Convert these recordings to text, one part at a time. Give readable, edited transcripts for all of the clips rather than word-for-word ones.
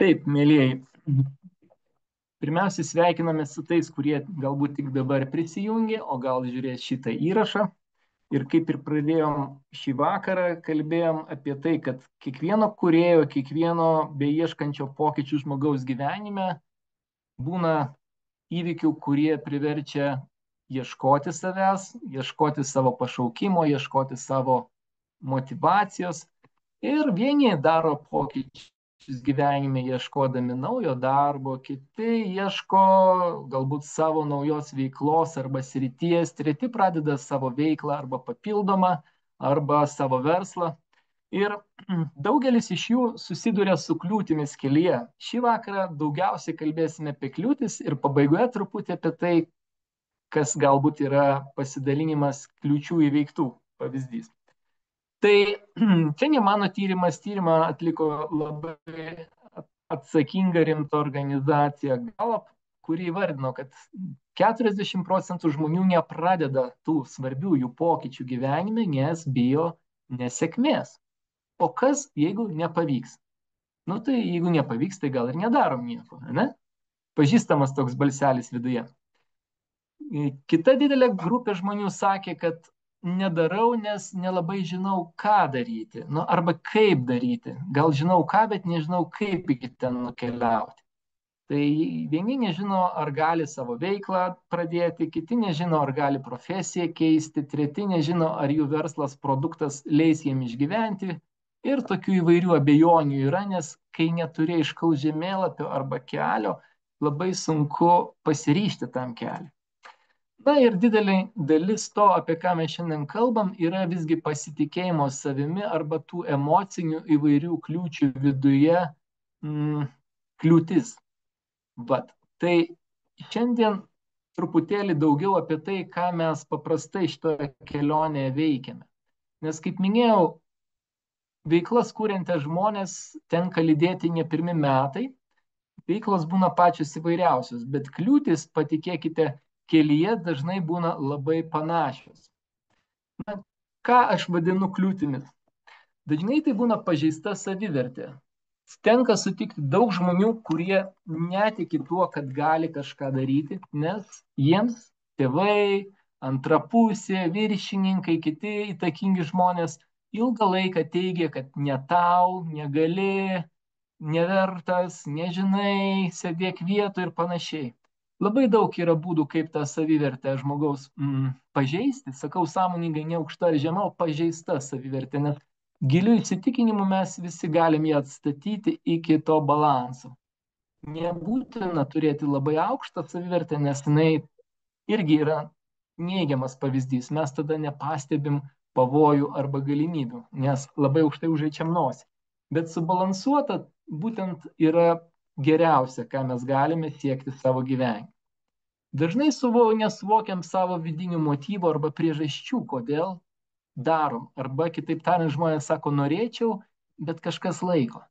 Taip, mėlyjei. Pirmiausia, sveikiname su tais, kurie galbūt tik dabar prisijungė, o gal žiūrės šitą įrašą. Ir kaip ir pradėjom šį vakarą, kalbėjom apie tai, kad kiekvieno kūrėjo, kiekvieno beieškančio pokyčių žmogaus gyvenime būna įvykių, kurie priverčia ieškoti savęs, ieškoti savo pašaukimo, ieškoti savo motivacijos. Ir vieni daro pokyčius gyvenime ieškodami naujo darbo, kiti ieško galbūt savo naujos veiklos arba srities, treti pradeda savo veiklą arba papildomą, arba savo verslą. Ir daugelis iš jų susiduria su kliūtimis kelyje. Šį vakarą daugiausiai kalbėsime apie kliūtis ir pabaigoje truputį apie tai, kas galbūt yra pasidalinimas kliūčių įveiktų pavyzdys. Tai čia ne mano tyrimas, tyrimą atliko labai atsakinga rimta organizacija Gallup, kuri įvardino, kad 40% žmonių nepradeda tų svarbiųjų pokyčių gyvenime, nes bijo nesėkmės. O kas, jeigu nepavyks? Nu tai jeigu nepavyks, tai gal ir nedarom nieko, ne? Pažįstamas toks balselis viduje. Kita didelė grupė žmonių sakė, kad nedarau, nes nelabai žinau, ką daryti. Nu, arba kaip daryti. Gal žinau ką, bet nežinau, kaip iki ten nukeliauti. Tai vieni nežino, ar gali savo veiklą pradėti, kiti nežino, ar gali profesiją keisti, treti nežino, ar jų verslas, produktas leis jiem išgyventi. Ir tokių įvairių abejonių yra, nes kai neturi aiškaus žemėlapio arba kelio, labai sunku pasiryžti tam keliui. Na ir didelė dalis to, apie ką mes šiandien kalbam, yra visgi pasitikėjimo savimi arba tų emocinių įvairių kliūčių viduje kliūtis. Vat. Tai šiandien truputėlį daugiau apie tai, ką mes paprastai šitoje kelionėje veikiame. Nes kaip minėjau, veiklas kuriantys žmonės tenka lydėti ne pirmi metai, veiklos būna pačios įvairiausios, bet kliūtis, patikėkite, kelyje dažnai būna labai panašios. Na, ką aš vadinu kliūtimis? Dažnai tai būna pažeista savivertė. Tenka sutikti daug žmonių, kurie netiki tuo, kad gali kažką daryti, nes jiems tėvai, antra pusė, viršininkai, kiti įtakingi žmonės ilgą laiką teigia, kad ne tau, negali, nevertas, nežinai, sėdėk vietoj ir panašiai. Labai daug yra būdų, kaip tą savivertę žmogaus pažeisti. Sakau sąmoningai, ne aukšta ar žema, o pažeista savivertė, nes giliu įsitikinimu mes visi galim ją atstatyti iki to balanso. Nebūtina turėti labai aukštą savivertę, nes jinai irgi yra neigiamas pavyzdys. Mes tada nepastebim pavojų arba galimybių, nes labai aukštai užreičiam nosį. Bet subalansuota būtent yra geriausia, ką mes galime siekti savo gyvenime. Dažnai nesuvokiam savo vidinių motyvų arba priežasčių, kodėl darom. Arba kitaip tariant, žmonės sako, norėčiau, bet kažkas laiko.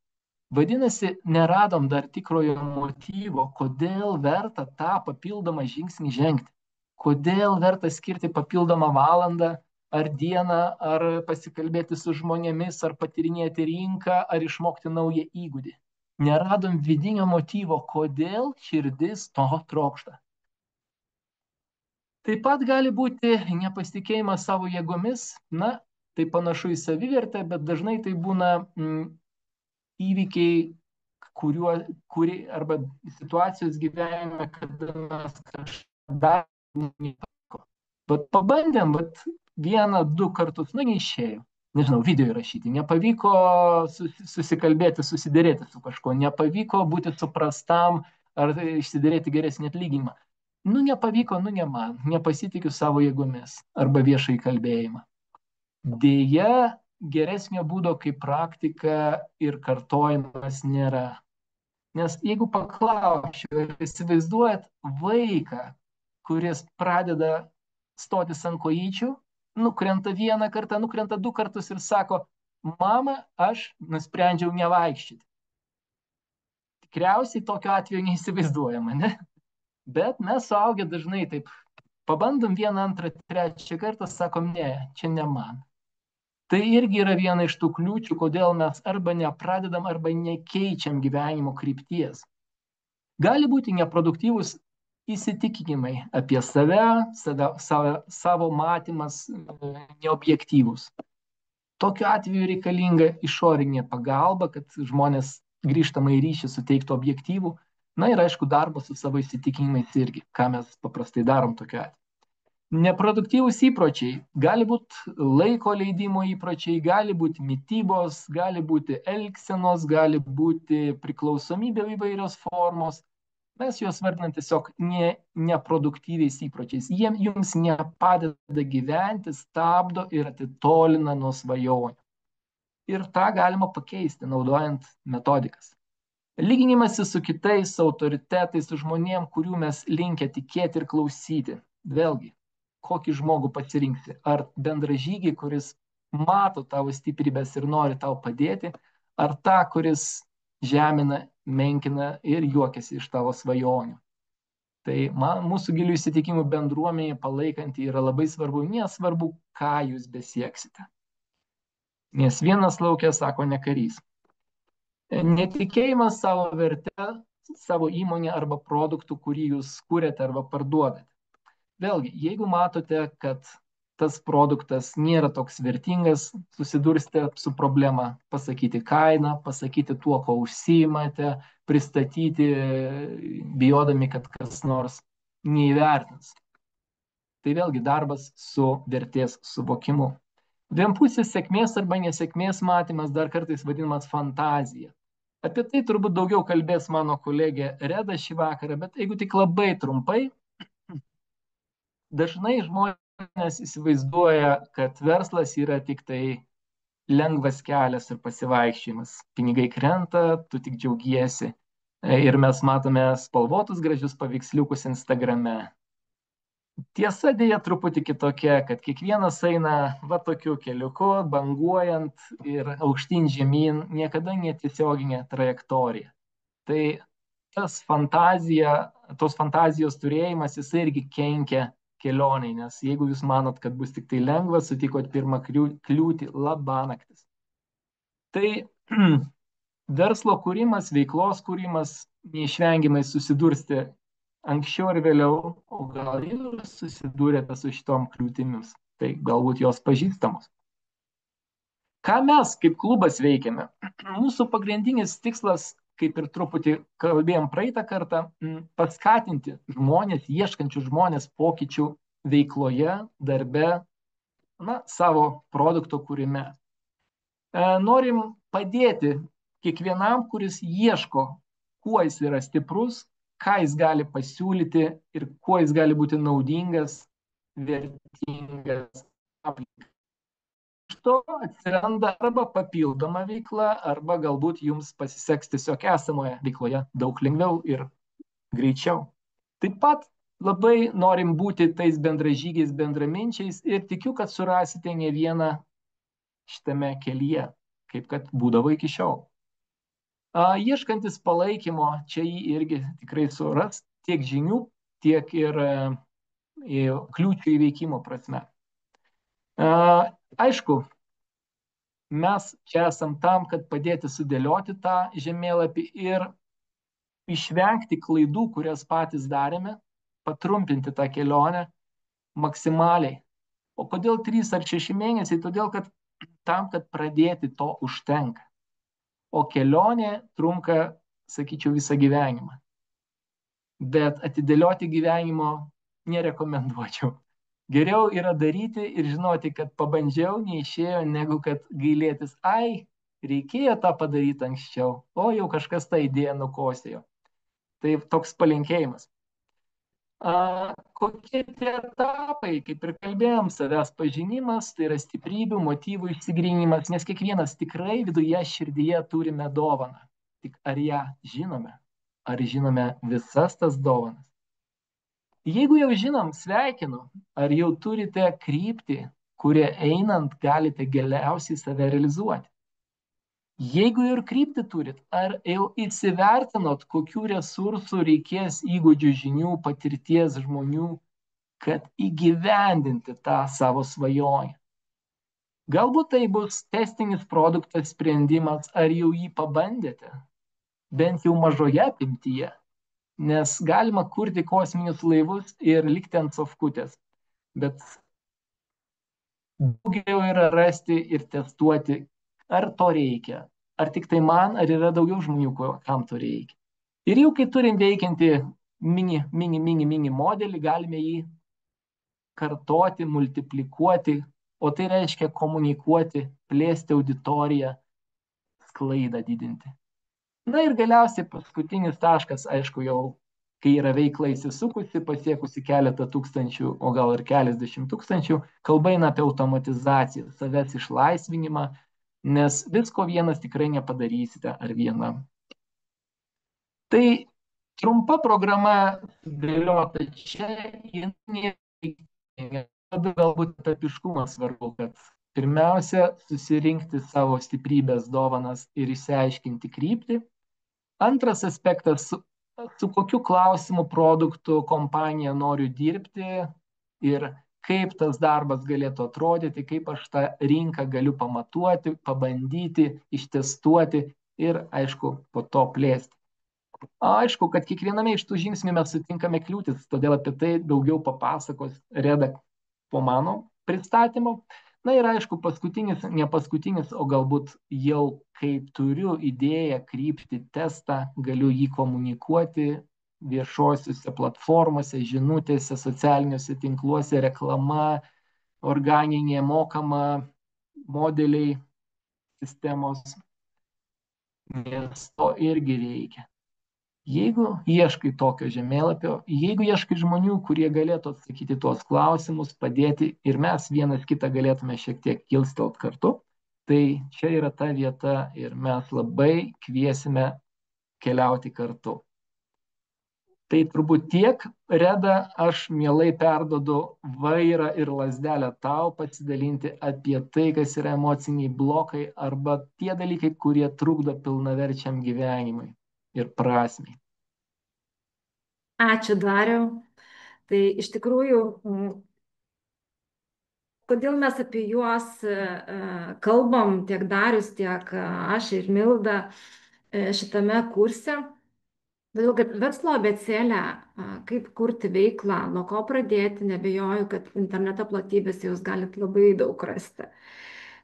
Vadinasi, neradom dar tikrojo motyvo, kodėl verta tą papildomą žingsnį žengti. Kodėl verta skirti papildomą valandą ar dieną, ar pasikalbėti su žmonėmis, ar patyrinėti rinką, ar išmokti naują įgūdį. Neradom vidinio motyvo, kodėl širdis to trokšta. Taip pat gali būti nepasitikėjimas savo jėgomis, na, tai panašu į savivertę, bet dažnai tai būna įvykiai, arba situacijos gyvenime, kada mes kažką darome. Bet pabandėm, bet 1-2 kartus, nu, neišėjo. Nežinau, video įrašyti, nepavyko susikalbėti, susidėrėti su kažkuo, nepavyko būti suprastam ar išsiderėti geresnį atlyginimą. Nu, nepavyko, nu, ne man, nepasitikiu savo jėgomis arba viešai kalbėjimą. Deja, geresnio būdo kaip praktika ir kartojimas nėra. Nes jeigu paklausčiau, ar įsivaizduojat vaiką, kuris pradeda stotis ant kojyčių, nukrenta 1 kartą, nukrenta 2 kartus ir sako, mama, aš nusprendžiau nevaikščioti. Tikriausiai tokio atveju neįsivaizduojama, ne? Bet mes suaugę dažnai taip pabandom 1, 2, 3 kartą, sakom, ne, čia ne man. Tai irgi yra viena iš tų kliūčių, kodėl mes arba nepradedam, arba nekeičiam gyvenimo krypties. Gali būti neproduktyvūs įsitikinimai apie savo matymas neobjektyvus. Tokiu atveju reikalinga išorinė pagalba, kad žmonės grįžtamą į ryšį suteiktų objektyvų. Na ir aišku, darbas su savo įsitikinimais irgi, ką mes paprastai darom tokiu atveju. Neproduktyvūs įpročiai gali būti laiko leidimo įpročiai, gali būti mitybos, gali būti elgsenos, gali būti priklausomybė įvairios formos. Mes juos vardinam tiesiog neproduktyviais įpročiais. Jie jums nepadeda gyventi, stabdo ir atitolina nuo svajonių. Ir tą galima pakeisti, naudojant metodikas. Lyginimasis su kitais autoritetais, su žmonėm, kurių mes linkę tikėti ir klausyti. Vėlgi, kokį žmogų pasirinkti. Ar bendražygį, kuris mato tavo stiprybės ir nori tau padėti, ar tą, kuris žemina, menkina ir juokiasi iš tavo svajonių. Tai mūsų gilių įsitikinimų bendruomenė palaikanti yra labai svarbu, nesvarbu, ką jūs besieksite. Nes vienas laukia, sako, ne karys. Netikėjimas savo verte, savo įmonė arba produktų, kurį jūs kūrėte arba parduodate. Vėlgi, jeigu matote, kad tas produktas nėra toks vertingas, susidursite su problema pasakyti kainą, pasakyti tuo, ko užsiimate, pristatyti, bijodami, kad kas nors neįvertins. Tai vėlgi darbas su vertės suvokimu. Vienpusis sėkmės arba nesėkmės matymas dar kartais vadinamas fantazija. Apie tai turbūt daugiau kalbės mano kolegė Reda šį vakarą, bet jeigu tik labai trumpai, dažnai žmonės įsivaizduoja, kad verslas yra tik tai lengvas kelias ir pasivaikščiojimas. Pinigai krenta, tu tik džiaugiesi. Ir mes matome spalvotus gražius paveiksliukus Instagrame. Tiesa dėja truputį kitokia, kad kiekvienas eina va tokiu keliuku, banguojant ir aukštyn žemyn, niekada netiesioginė trajektorija. Tai tos fantazijos turėjimas, jis irgi kenkia kelioniai, nes jeigu jūs manot, kad bus tik tai lengva, sutikot pirmą kliūtį, labanaktis. Tai verslo kūrimas, veiklos kūrimas neišvengiamai susidursite anksčiau ir vėliau, o gal ir susidūrėte su šitom kliūtimis. Tai galbūt jos pažįstamos. Ką mes kaip klubas veikiame? Mūsų pagrindinis tikslas, kaip ir truputį kalbėjom praeitą kartą, paskatinti žmonės, ieškančių žmonės pokyčių veikloje, darbe, savo produkto kūrime. Norim padėti kiekvienam, kuris ieško, kuo jis yra stiprus, ką jis gali pasiūlyti ir kuo jis gali būti naudingas, vertingas aplinkai. Iš to atsiranda arba papildoma veikla, arba galbūt jums pasiseks tiesiog esamoje veikloje daug lengviau ir greičiau. Taip pat labai norim būti tais bendražygiais, bendraminčiais ir tikiu, kad surasite ne vieną šitame kelyje, kaip kad būdavo iki šiol. Ieškantis palaikymo, čia jį irgi tikrai suras tiek žinių, tiek ir kliūčių įveikimo prasme. Aišku, mes čia esam tam, kad padėti sudėlioti tą žemėlapį ir išvengti klaidų, kurias patys darėme, patrumpinti tą kelionę maksimaliai. O kodėl 3 ar 6 mėnesiai? Todėl, kad tam, kad pradėti to užtenka. O kelionė trunka, sakyčiau, visą gyvenimą. Bet atidėlioti gyvenimo nerekomenduočiau. Geriau yra daryti ir žinoti, kad pabandžiau, neišėjo, negu kad gailėtis, reikėjo tą padaryti anksčiau, o jau kažkas tą idėją nukosėjo. Tai toks palinkėjimas. Kokie tie etapai, kaip ir kalbėjom, savęs pažinimas, tai yra stiprybių, motyvų išsigrinimas, nes kiekvienas tikrai viduje, širdyje turime dovaną. Tik ar ją žinome? Ar žinome visas tas dovanas? Jeigu jau žinom, sveikinu, ar jau turite kryptį, kurie einant galite geriausiai save realizuoti. Jeigu ir kryptį turit, ar jau įsivertinot, kokių resursų reikės įgūdžių, žinių, patirties žmonių, kad įgyvendinti tą savo svajonę. Galbūt tai bus testinis produktas, sprendimas, ar jau jį pabandėte, bent jau mažoje apimtyje, nes galima kurti kosminius laivus ir likti ant sofkutės, bet daugiau yra rasti ir testuoti, ar to reikia, ar tik tai man, ar yra daugiau žmonių, kam to reikia. Ir jau kai turim veikiantį mini modelį, galime jį kartoti, multiplikuoti, o tai reiškia komunikuoti, plėsti auditoriją, sklaidą didinti. Na ir galiausiai paskutinis taškas, aišku, jau kai yra veikla įsisukusi, pasiekusi keletą tūkstančių, o gal ir keliasdešimt tūkstančių, kalba eina apie automatizaciją, savęs išlaisvinimą, nes visko vienas tikrai nepadarysite ar viena. Tai trumpa programa sudėliota čia, galbūt etapiškumas svarbu, kad pirmiausia, susirinkti savo stiprybės dovanas ir išsiaiškinti kryptį. Antras aspektas, su kokiu klausimu, produktu, kompanija noriu dirbti ir kaip tas darbas galėtų atrodyti, kaip aš tą rinką galiu pamatuoti, pabandyti, ištestuoti ir, aišku, po to plėsti. Aišku, kad kiekviename iš tų žingsnių mes sutinkame kliūtis, todėl apie tai daugiau papasakos Reda po mano pristatymo. Na ir aišku, paskutinis, ne paskutinis, o galbūt jau kai turiu idėją, kryptį, testą, galiu jį komunikuoti viešosiuose platformose, žinutėse, socialiniuose tinkluose, reklama, organinė, mokama, modeliai, sistemos, nes to irgi reikia. Jeigu ieškai tokio žemėlapio, jeigu ieškai žmonių, kurie galėtų atsakyti tuos klausimus, padėti ir mes vienas kitą galėtume šiek tiek kilstelt kartu, tai čia yra ta vieta ir mes labai kviesime keliauti kartu. Tai turbūt tiek, Reda, aš mielai perdodu vairą ir lasdelę tau pasidalinti apie tai, kas yra emociniai blokai arba tie dalykai, kurie trukdo pilnaverčiam gyvenimui ir prasmei. Ačiū, Dariau. Tai iš tikrųjų, kodėl mes apie juos kalbam, tiek Darius, tiek aš ir Milda šitame kurse? Todėl, kad verslo abėcėlę, kaip kurti veiklą, nuo ko pradėti, nebejoju, kad interneto platybės jūs galite labai daug rasti.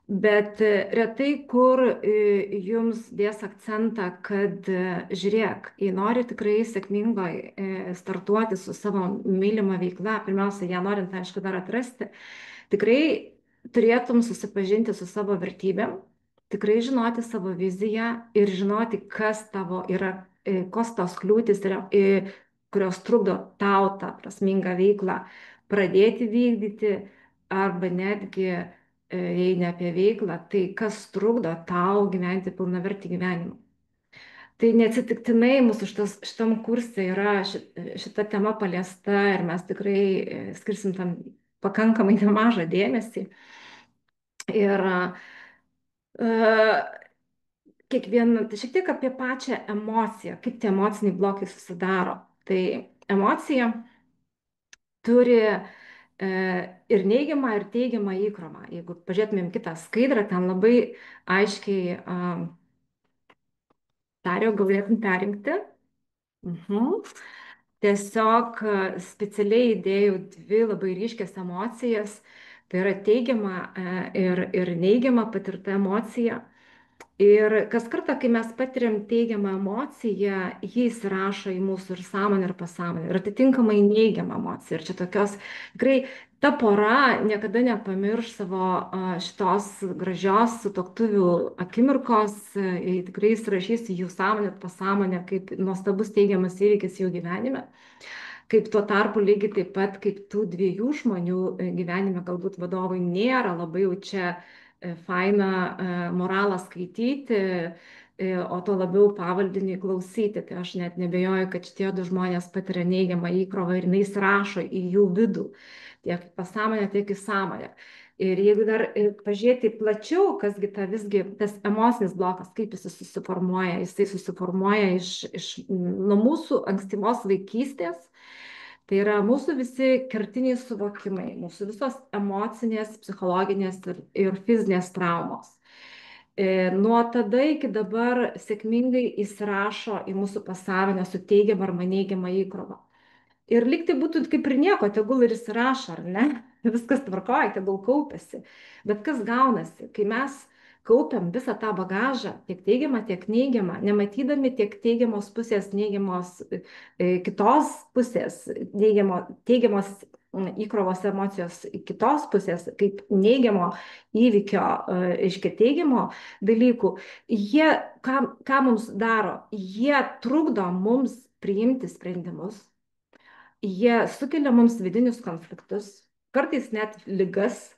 Bet retai kur jums dės akcentą, kad žiūrėk, jei nori tikrai sėkmingai startuoti su savo mylima veikla, pirmiausia, ją norint, aišku, dar atrasti, tikrai turėtum susipažinti su savo vertybėm, tikrai žinoti savo viziją ir žinoti, kas tavo yra, kos tos kliūtis yra, kurios trukdo tau tą prasmingą veiklą pradėti vykdyti arba netgi jei ne apie veiklą, tai kas trukdo tau gyventi pilnavertį gyvenimą. Tai neatsitiktinai mūsų šitam kursė yra šita tema paliesta ir mes tikrai skirsim tam pakankamai nemažą dėmesį. Ir tai šiek tiek apie pačią emociją, kaip tie emociniai blokai susidaro. Tai emocija turi ir neigiamą, ir teigiamą įkrovą. Jeigu pažiūrėtumėm kitą skaidrą, ten labai aiškiai Dariau galėtum perinkti. Tiesiog specialiai įdėjau dvi labai ryškias emocijas. Tai yra teigiama ir neigiama patirta emocija. Ir kas kartą, kai mes patiriam teigiamą emociją, jį įsirašo į mūsų ir sąmonę, ir pasąmonę. Ir atitinkamai neigiamą emociją. Ir čia tokios, tikrai, ta pora niekada nepamirš savo šitos gražios sutuoktuvių akimirkos. Jie tikrai įsirašys į jų sąmonę ir pasąmonę kaip nuostabus teigiamas įvykis jų gyvenime. Kaip tuo tarpu lygiai taip pat, kaip tų dviejų žmonių gyvenime galbūt vadovai nėra labai jau čia faina moralą skaityti, o to labiau pavaldiniui klausyti. Tai aš net nebejoju, kad šitie du žmonės patiria neigiamą įkrovą ir jis rašo į jų vidų, tiek į pasąmonę, tiek į sąmonę. Ir jeigu dar pažiūrėti plačiau, kasgi visgi tas emocinis blokas, kaip jis susiformuoja, jisai susiformuoja nuo mūsų ankstyvos vaikystės. Tai yra mūsų visi kertiniai suvokimai, mūsų visos emocinės, psichologinės ir fizinės traumos. Nuo tada iki dabar sėkmingai įsirašo į mūsų pasąmonę su teigiama arba neigiama įkrova. Ir lyg tai būtų kaip ir nieko, tegul ir įsirašo, ar ne? Viskas tvarkoja, tegul kaupiasi. Bet kas gaunasi, kai mes kaupiam visą tą bagažą, tiek teigiamą, tiek neigiamą, nematydami tiek teigiamos pusės, neigiamos kitos pusės, teigiamos įkrovos emocijos kitos pusės, kaip neigiamo įvykio, iškia teigiamo dalykų, jie ką mums daro? Jie trukdo mums priimti sprendimus. Jie sukelia mums vidinius konfliktus, kartais net ligas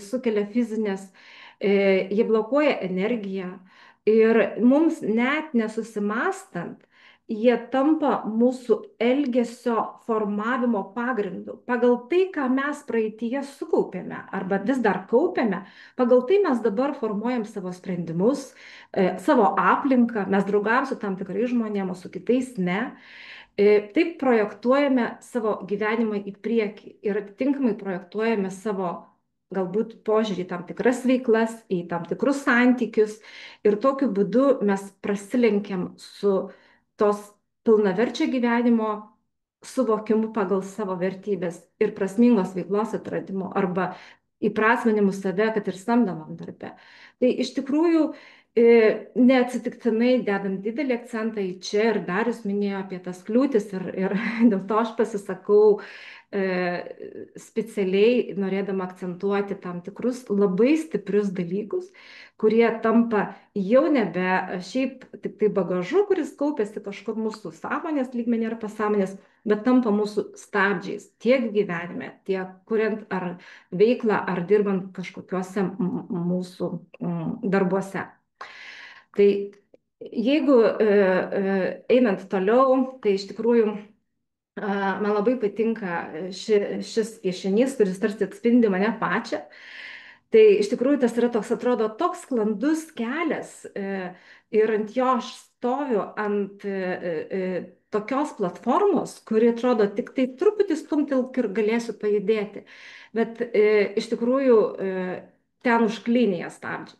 sukelia fizinės, jie blokuoja energiją ir mums net nesusimastant, jie tampa mūsų elgesio formavimo pagrindu. Pagal tai, ką mes praeitie sukaupėme arba vis dar kaupiame, pagal tai mes dabar formuojam savo sprendimus, savo aplinką, mes draugavom su tam tikrais žmonėmis, o su kitais ne. Taip projektuojame savo gyvenimą į priekį ir atitinkamai projektuojame savo galbūt požiūrį į tam tikras veiklas, į tam tikrus santykius ir tokiu būdu mes prasilenkiam su tos pilnaverčio gyvenimo suvokimu pagal savo vertybės ir prasmingos veiklos atradimu arba įprasminimu save, kad ir samdomam darbe. Tai iš tikrųjų neatsitiktinai dedam didelį akcentą į čia ir Darius minėjo apie tas kliūtis ir dėl to aš pasisakau specialiai norėdama akcentuoti tam tikrus labai stiprius dalykus, kurie tampa jau nebe šiaip tik tai bagažu, kuris kaupėsi kažkur mūsų sąmonės lygmenį ar pasąmonės, bet tampa mūsų stabdžiais tiek gyvenime, tiek kuriant ar veiklą, ar dirbant kažkokiuose mūsų darbuose. Tai jeigu einant toliau, tai iš tikrųjų man labai patinka šis piešinys, kuris tarsi atspindi mane pačią. Tai iš tikrųjų tas yra toks, atrodo, toks sklandus kelias ir ant jo aš stoviu ant tokios platformos, kuri atrodo tik tai truputį stumtelk ir galėsiu pajudėti. Bet iš tikrųjų ten užklinėje stabdžiai.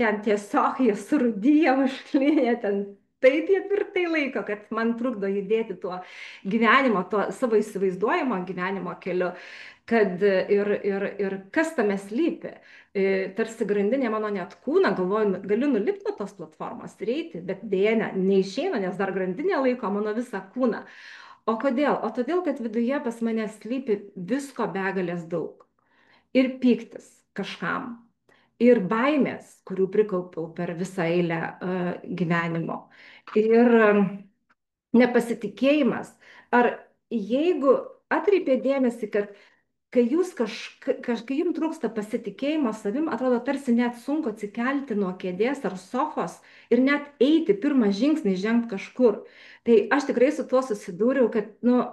Ten tiesiog jie surūdyja užklinė, ten taip jie tvirtai laiko, kad man trukdo judėti tuo gyvenimo, tuo savo įsivaizduojamo gyvenimo keliu, kad ir kas tame slypi. Tarsi grandinė mano net kūną, galvoju, galiu nulipti nuo tos platformos ir eiti, bet dėja neišeina, nes dar grandinė laiko mano visą kūną. O kodėl? O todėl, kad viduje pas mane slypi visko begalės daug. Ir pyktis kažkam ir baimės, kurių prikaupiau per visą eilę gyvenimo. Ir nepasitikėjimas. Ar jeigu atkreipė dėmesį, kad kai kai jums trūksta pasitikėjimo savim, atrodo tarsi net sunku atsikelti nuo kėdės ar sofos ir net eiti pirmą žingsnį žengti kažkur. Tai aš tikrai su tuo susidūriau, kad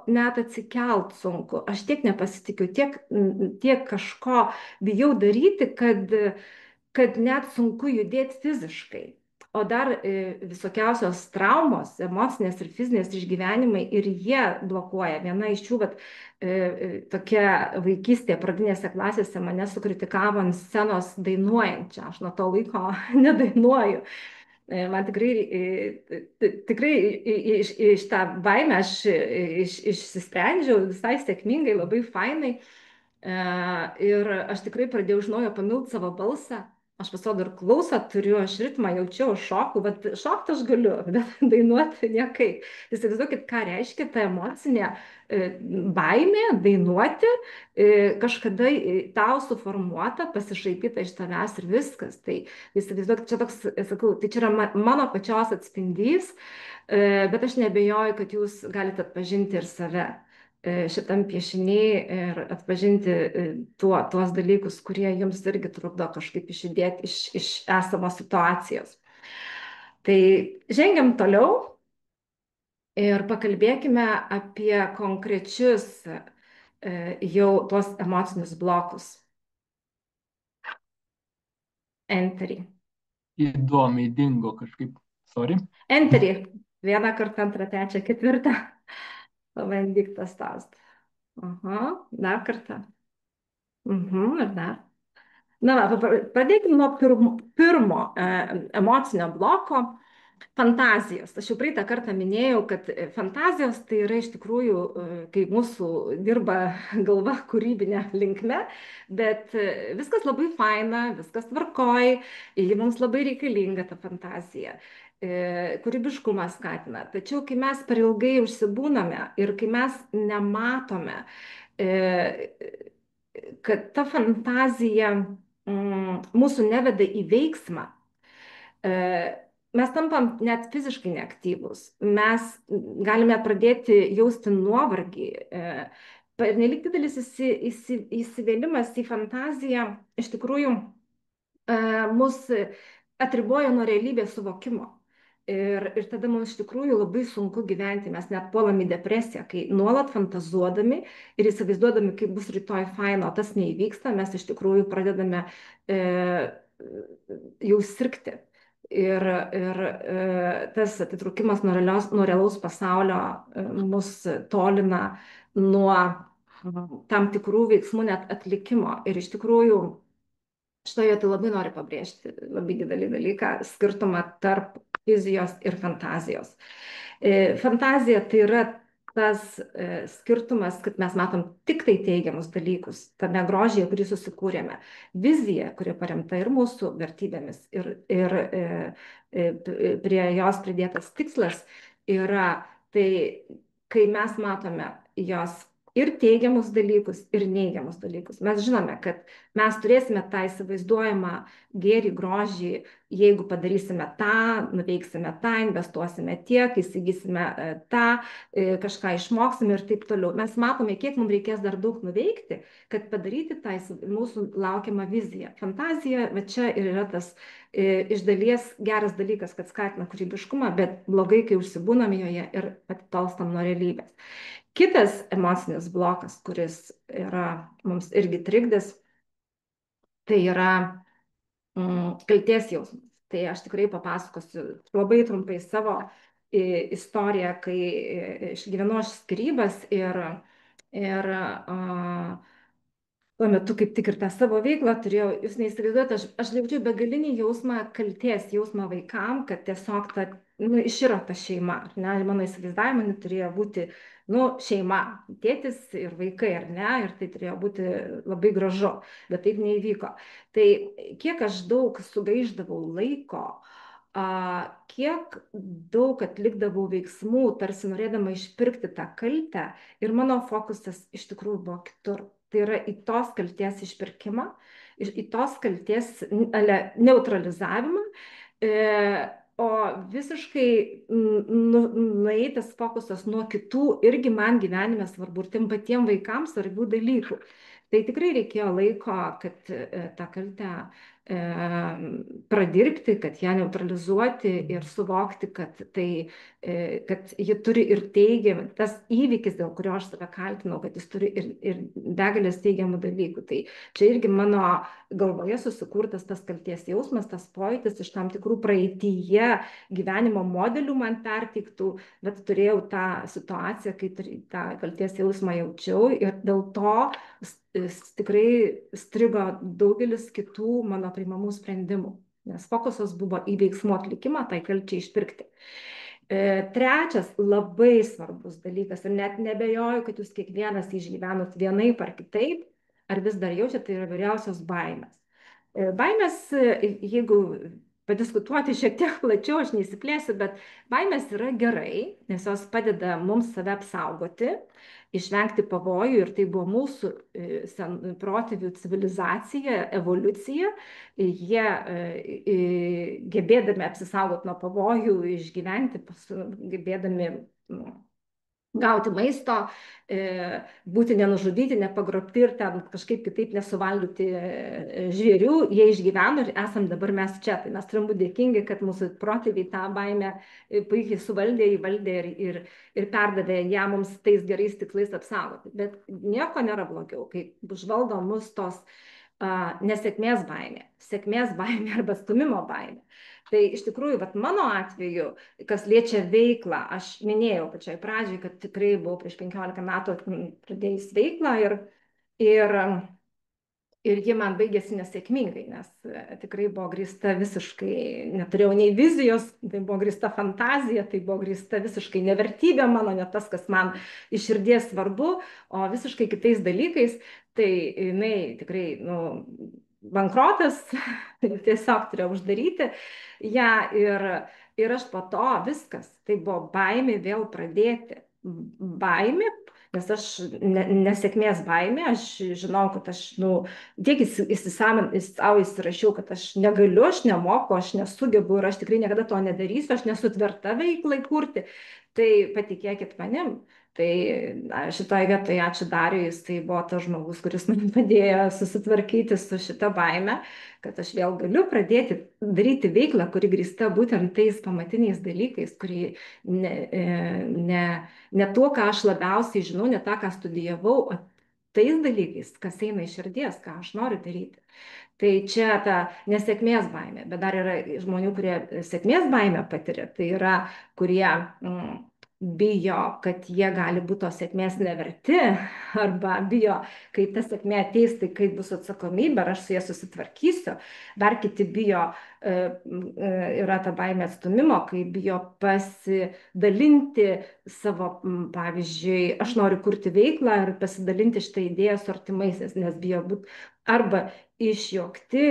net atsikelt sunku. Aš tiek nepasitikiu, tiek kažko bijau daryti, kad net sunku judėti fiziškai. O dar visokiausios traumos, emocinės ir fizinės išgyvenimai ir jie blokuoja. Viena iš jų, tokia vaikystė pradinėse klasėse mane sukritikavo ant scenos dainuojančią. Aš nuo to laiko nedainuoju. Man tikrai iš tą baimę aš išsisprendžiau visai sėkmingai, labai fainai. Ir aš tikrai pradėjau iš naujo pamilt savo balsą. Aš pasirodo ir klausą turiu, aš ritmą jaučiu, aš šoku, bet šokti aš galiu, bet dainuoti niekaip. Įsivaizduokit, ką reiškia ta emocinė baimė dainuoti, kažkada tau suformuota, pasišaipyta iš tavęs ir viskas. Tai įsivaizduokit, čia toks, sakau, tai čia yra mano pačios atspindys, bet aš nebejoju, kad jūs galite atpažinti ir save šitam piešiniai ir atpažinti tuos dalykus, kurie jums irgi trukdo kažkaip išjudėti iš esamos situacijos. Tai žengiam toliau ir pakalbėkime apie konkrečius jau tuos emocinius blokus. Enterį. Įdomiai dingo kažkaip. Sorry. Enterį. Vieną kartą, antrą, trečią, ketvirtą. Pabandyk paspaust. Aha, dar kartą. Mhm, ir dar. Na, va, pradėkime nuo pirmo emocinio bloko. Fantazijos. Aš jau praeitą kartą minėjau, kad fantazijos tai yra iš tikrųjų, kai mūsų dirba galva kūrybinė linkme, bet viskas labai faina, viskas tvarkoj, ji mums labai reikalinga ta fantazija. Kūrybiškumą skatina. Tačiau, kai mes per ilgai užsibūname ir kai mes nematome, kad ta fantazija mūsų neveda į veiksmą, e, mes tampam net fiziškai neaktyvūs. Mes galime pradėti jausti nuovargį. Pernelyg didelis įsivėlimas į fantaziją iš tikrųjų mus atriboja nuo realybės suvokimo. Ir tada mums iš tikrųjų labai sunku gyventi, mes net puolam į depresiją, kai nuolat fantazuodami ir įsivaizduodami, kaip bus rytoj faino, o tas neįvyksta, mes iš tikrųjų pradedame e, jau sirgti. Ir tas atitrūkimas nuo realaus pasaulio mus tolina nuo tam tikrų veiksmų net atlikimo. Ir iš tikrųjų šitoje vietoje labai noriu pabrėžti labai didelį dalyką - skirtumą tarp vizijos ir fantazijos. Fantazija tai yra tas skirtumas, kad mes matom tik tai teigiamus dalykus, tame grožyje, kurį susikūrėme. Vizija, kuri paremta ir mūsų vertybėmis, ir prie jos pridėtas tikslas yra tai, kai mes matome jos ir teigiamus dalykus, ir neigiamus dalykus. Mes žinome, kad mes turėsime tą įsivaizduojamą gėrį, grožį, jeigu padarysime tą, nuveiksime tą, investuosime tiek, įsigysime tą, kažką išmoksime ir taip toliau. Mes matome, kiek mums reikės dar daug nuveikti, kad padaryti tą mūsų laukiamą viziją. Fantazija, bet čia ir yra tas iš dalies geras dalykas, kad skatina kūrybiškumą, bet blogai, kai užsibūname joje ir atitolstam nuo realybės. Kitas emocinis blokas, kuris yra mums irgi trikdis, tai yra kaltės jausmas. Tai aš tikrai papasakosiu labai trumpai savo istoriją, kai išgyvenau aš skyrybas ir tuo metu kaip tik ir tą savo veiklą turėjau, jūs neįsivaizduojate, aš jaučiu begalinį jausmą, kaltės jausmą vaikam, kad tiesiog ta, nu, iširo ta šeima, ar ne, mano įsivaizdavimai turėjo būti, nu, šeima, tėtis ir vaikai, ar ne, ir tai turėjo būti labai gražu, bet taip neįvyko. Tai kiek aš daug sugaiždavau laiko, kiek daug atlikdavau veiksmų, tarsi norėdama išpirkti tą kaltę, ir mano fokusas iš tikrųjų buvo kitur. Tai yra į tos kalties išpirkimą, į tos kalties neutralizavimą, o visiškai nueitas fokusas nuo kitų irgi man gyvenime svarbu ir tiem patiem vaikams svarbių dalykų. Tai tikrai reikėjo laiko, kad tą kaltę pradirbti, kad ją neutralizuoti ir suvokti, kad ji turi ir teigiamą, tas įvykis, dėl kurio aš save kaltinau, kad jis turi ir begalės teigiamų dalykų. Tai čia irgi mano galvoje susikurtas tas kalties jausmas, tas pojūtis iš tam tikrų praeityje gyvenimo modelių man perteiktų, bet turėjau tą situaciją, kai tą kalties jausmą jaučiau ir dėl to tikrai strigo daugelis kitų mano priimamų sprendimų, nes fokusas buvo į veiksmų atlikimą, tai kalčiai išpirkti. Trečias labai svarbus dalykas, ir net nebejoju, kad jūs kiekvienas išgyvenot vienaip ar kitaip, ar vis dar jaučiate, tai yra vyriausios baimės. Baimės, jeigu padiskutuoti šiek tiek plačiau, aš neįsiplėsiu, bet baimės yra gerai, nes jos padeda mums save apsaugoti, išvengti pavojų, ir tai buvo mūsų protėvių civilizacija, evoliucija. Jie gebėdami apsisaugoti nuo pavojų, išgyventi, gebėdami gauti maisto, būti nenužudyti, nepagrobti ir ten kažkaip kitaip nesuvalgyti žvėrių, jie išgyveno ir esam dabar mes čia. Tai mes turim būti dėkingi, kad mūsų protėviai tą baimę puikiai suvaldė, įvaldė ir perdavė ją mums tais gerais tikslais apsaugoti. Bet nieko nėra blogiau, kai užvaldo mus tos nesėkmės baimė, sėkmės baimė arba stumimo baimė. Tai iš tikrųjų, vat mano atveju, kas liečia veiklą, aš minėjau pačioj pradžioj, kad tikrai buvau prieš 15 metų pradėjus veiklą ir ir ji man baigėsi nesėkmingai, nes tikrai buvo grįsta visiškai, neturėjau nei vizijos, tai buvo grįsta fantazija, tai buvo grįsta visiškai nevertybė mano, ne tas, kas man iš širdies svarbu, o visiškai kitais dalykais. Tai jinai tikrai, nu, bankrotas, tiesiog turėjau uždaryti ją ir aš po to viskas, tai buvo baimė vėl pradėti. Baimė, nes aš nesėkmės baimė, aš žinau, kad aš, nu, tiek savo įsirašiau, kad aš negaliu, aš nemoku, aš nesugebu ir aš tikrai niekada to nedarysiu, aš nesu tvirta veiklai kurti. Tai patikėkit manim. Tai šitoje vietoje ačiū Dariui, jis tai buvo tas žmogus, kuris man padėjo susitvarkyti su šita baime, kad aš vėl galiu pradėti daryti veiklą, kuri grįsta būtent tais pamatiniais dalykais, kurie ne, ne tuo, ką aš labiausiai žinau, ne tą, ką studijavau, o tais dalykais, kas eina iš širdies, ką aš noriu daryti. Tai čia ta nesėkmės baimė, bet dar yra žmonių, kurie sėkmės baimę patiria, tai yra, kurie bijo, kad jie gali būti tos sėkmės neverti, arba bijo, kai ta sėkmė ateis, tai kaip bus atsakomybė, ar aš su jie susitvarkysiu. Dar kiti bijo, yra ta baimė atstumimo, kai bijo pasidalinti savo, pavyzdžiui, aš noriu kurti veiklą ir pasidalinti šitą idėją su artimaisiais, nes bijo būti arba išjuokti,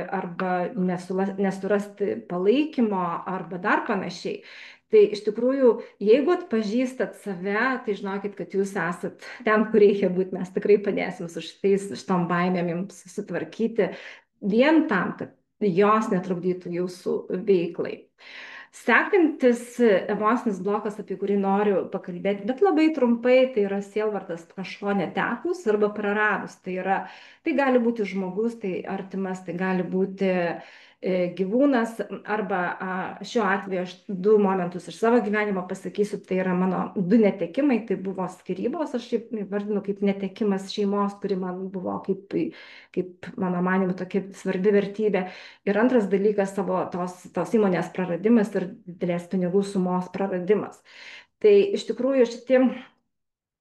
arba nesurasti palaikymo, arba dar panašiai. Tai iš tikrųjų, jeigu atpažįstat save, tai žinokit, kad jūs esat ten, kur reikia būti, mes tikrai padėsim su šitom baimėm jums susitvarkyti, vien tam, kad jos netrukdytų jūsų veiklai. Sekantis emocinis blokas, apie kurį noriu pakalbėti, bet labai trumpai, tai yra sielvartas kažko netekus arba praradus. Tai gali būti žmogus, tai artimas, tai gali būti gyvūnas, arba šiuo atveju aš du momentus iš savo gyvenimo pasakysiu, tai yra mano du netekimai, tai buvo skyrybos, aš vardinu kaip netekimas šeimos, kuri man buvo kaip mano manimu tokia svarbi vertybė. Ir antras dalykas savo tos įmonės praradimas ir didelės pinigų sumos praradimas. Tai iš tikrųjų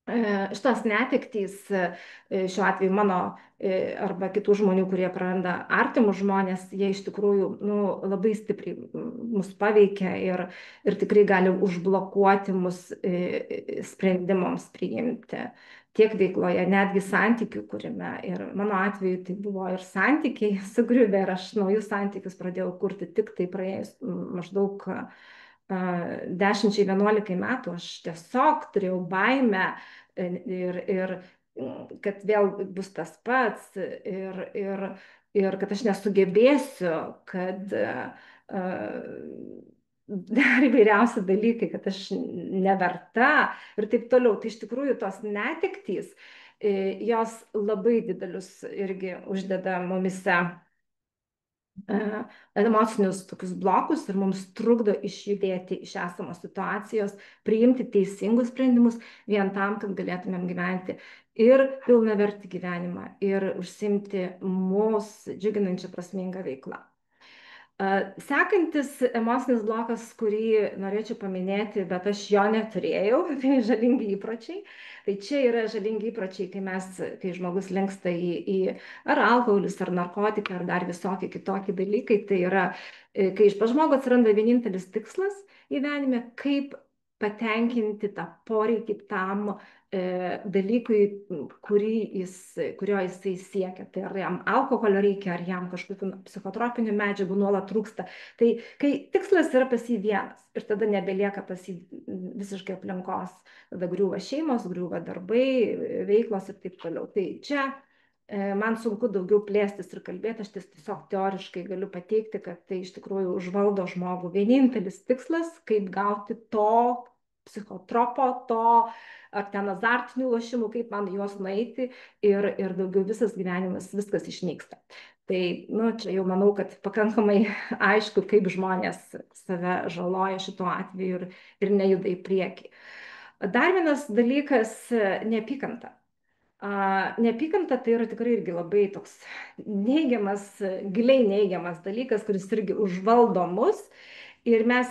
šitos netektys, šiuo atveju mano arba kitų žmonių, kurie praranda artimus žmonės, jie iš tikrųjų labai stipriai mus paveikia ir tikrai gali užblokuoti mus sprendimams priimti tiek veikloje, netgi santykių kūrime. Ir mano atveju tai buvo ir santykiai sugriuvę, ir aš naujus santykius pradėjau kurti tik tai praėjus maždaug 10-11 metų. Aš tiesiog turėjau baimę ir kad vėl bus tas pats ir kad aš nesugebėsiu, kad dar įvairiausi dalykai, kad aš neverta ir taip toliau. Tai iš tikrųjų tos netektys, jos labai didelius irgi uždeda mumise emocinius tokius blokus ir mums trukdo išjudėti iš esamos situacijos, priimti teisingus sprendimus vien tam, kad galėtumėm gyventi ir pilnavertį gyvenimą ir užsimti mūsų džiuginančią prasmingą veiklą. Sekantis emocinis blokas, kurį norėčiau paminėti, bet aš jo neturėjau, tai žalingi įpročiai. Tai čia yra žalingi įpročiai, kai žmogus linksta į ar alkoholis, ar narkotiką, ar dar visokie kitokie dalykai. Tai yra, kai iš žmogo atsiranda vienintelis tikslas gyvenime, kaip patenkinti tą poreikį tam dalykui, kurio jisai siekia. Tai ar jam alkoholio reikia, ar jam kažkokių psichotropinių medžiagų nuolat trūksta. Tai kai tikslas yra pas jį vienas ir tada nebelieka pas jį visiškai aplinkos, tada griūva šeimos, griūva darbai, veiklos ir taip toliau. Tai čia man sunku daugiau plėstis ir kalbėti, aš tiesiog teoriškai galiu pateikti, kad tai iš tikrųjų užvaldo žmogų vienintelis tikslas, kaip gauti to psichotropo, to ar ten azartinių lošimų, kaip man juos nueiti ir daugiau visas gyvenimas, viskas išnyksta. Tai, čia jau manau, kad pakankamai aišku, kaip žmonės save žaloja šituo atveju ir nejuda į priekį. Dar vienas dalykas - neapykanta. Neapykanta tai yra tikrai irgi labai toks neigiamas, giliai neigiamas dalykas, kuris irgi užvaldo mus. Ir mes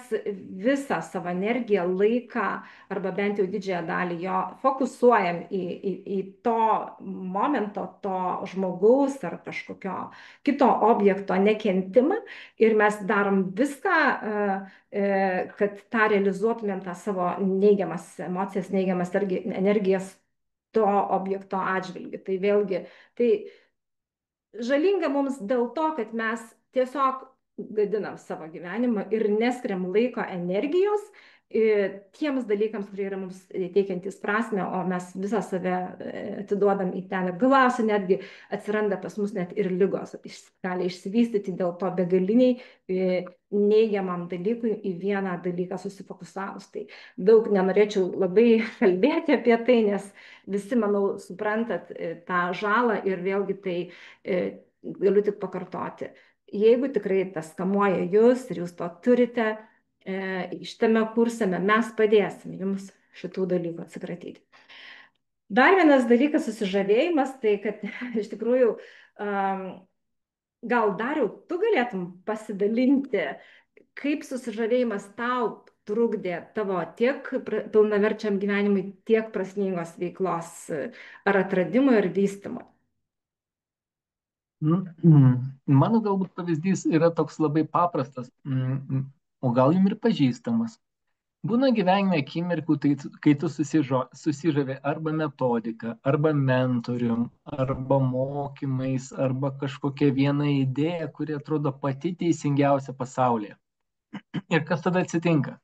visą savo energiją, laiką, arba bent jau didžiąją dalį jo fokusuojam į to momento, to žmogaus ar kažkokio kito objekto nekentimą. Ir mes darom viską, kad tą realizuotumėm tą savo neigiamas emocijas, neigiamas energijas to objekto atžvilgiu. Tai vėlgi, tai žalinga mums dėl to, kad mes tiesiog gadinam savo gyvenimą ir neskiriam laiko energijos tiems dalykams, kurie yra mums teikiantys prasme, o mes visą save atiduodam į ten. Ir galiausiai netgi atsiranda pas mus net ir lygos, gali išsivystyti dėl to begaliniai neigiamam dalykui į vieną dalyką susifokusavus. Tai daug nenorėčiau labai kalbėti apie tai, nes visi, manau, suprantat tą žalą ir vėlgi tai galiu tik pakartoti. Jeigu tikrai tas kamuoja jūs ir jūs to turite, šitame kurse mes padėsim jums šitų dalykų atsikratyti. Dar vienas dalykas susižavėjimas, tai kad iš tikrųjų gal Dariau, tu galėtum pasidalinti, kaip susižavėjimas tau trukdė tavo tiek pilnaverčiam gyvenimui, tiek prasmingos veiklos ar atradimui ar vystymui. Mano galbūt pavyzdys yra toks labai paprastas, o gal jums ir pažįstamas. Būna gyvenime akimirkų, kai tu susižavi arba metodika, arba mentorium, arba mokymais, arba kažkokia viena idėja, kuri atrodo pati teisingiausia pasaulyje. Ir kas tada atsitinka?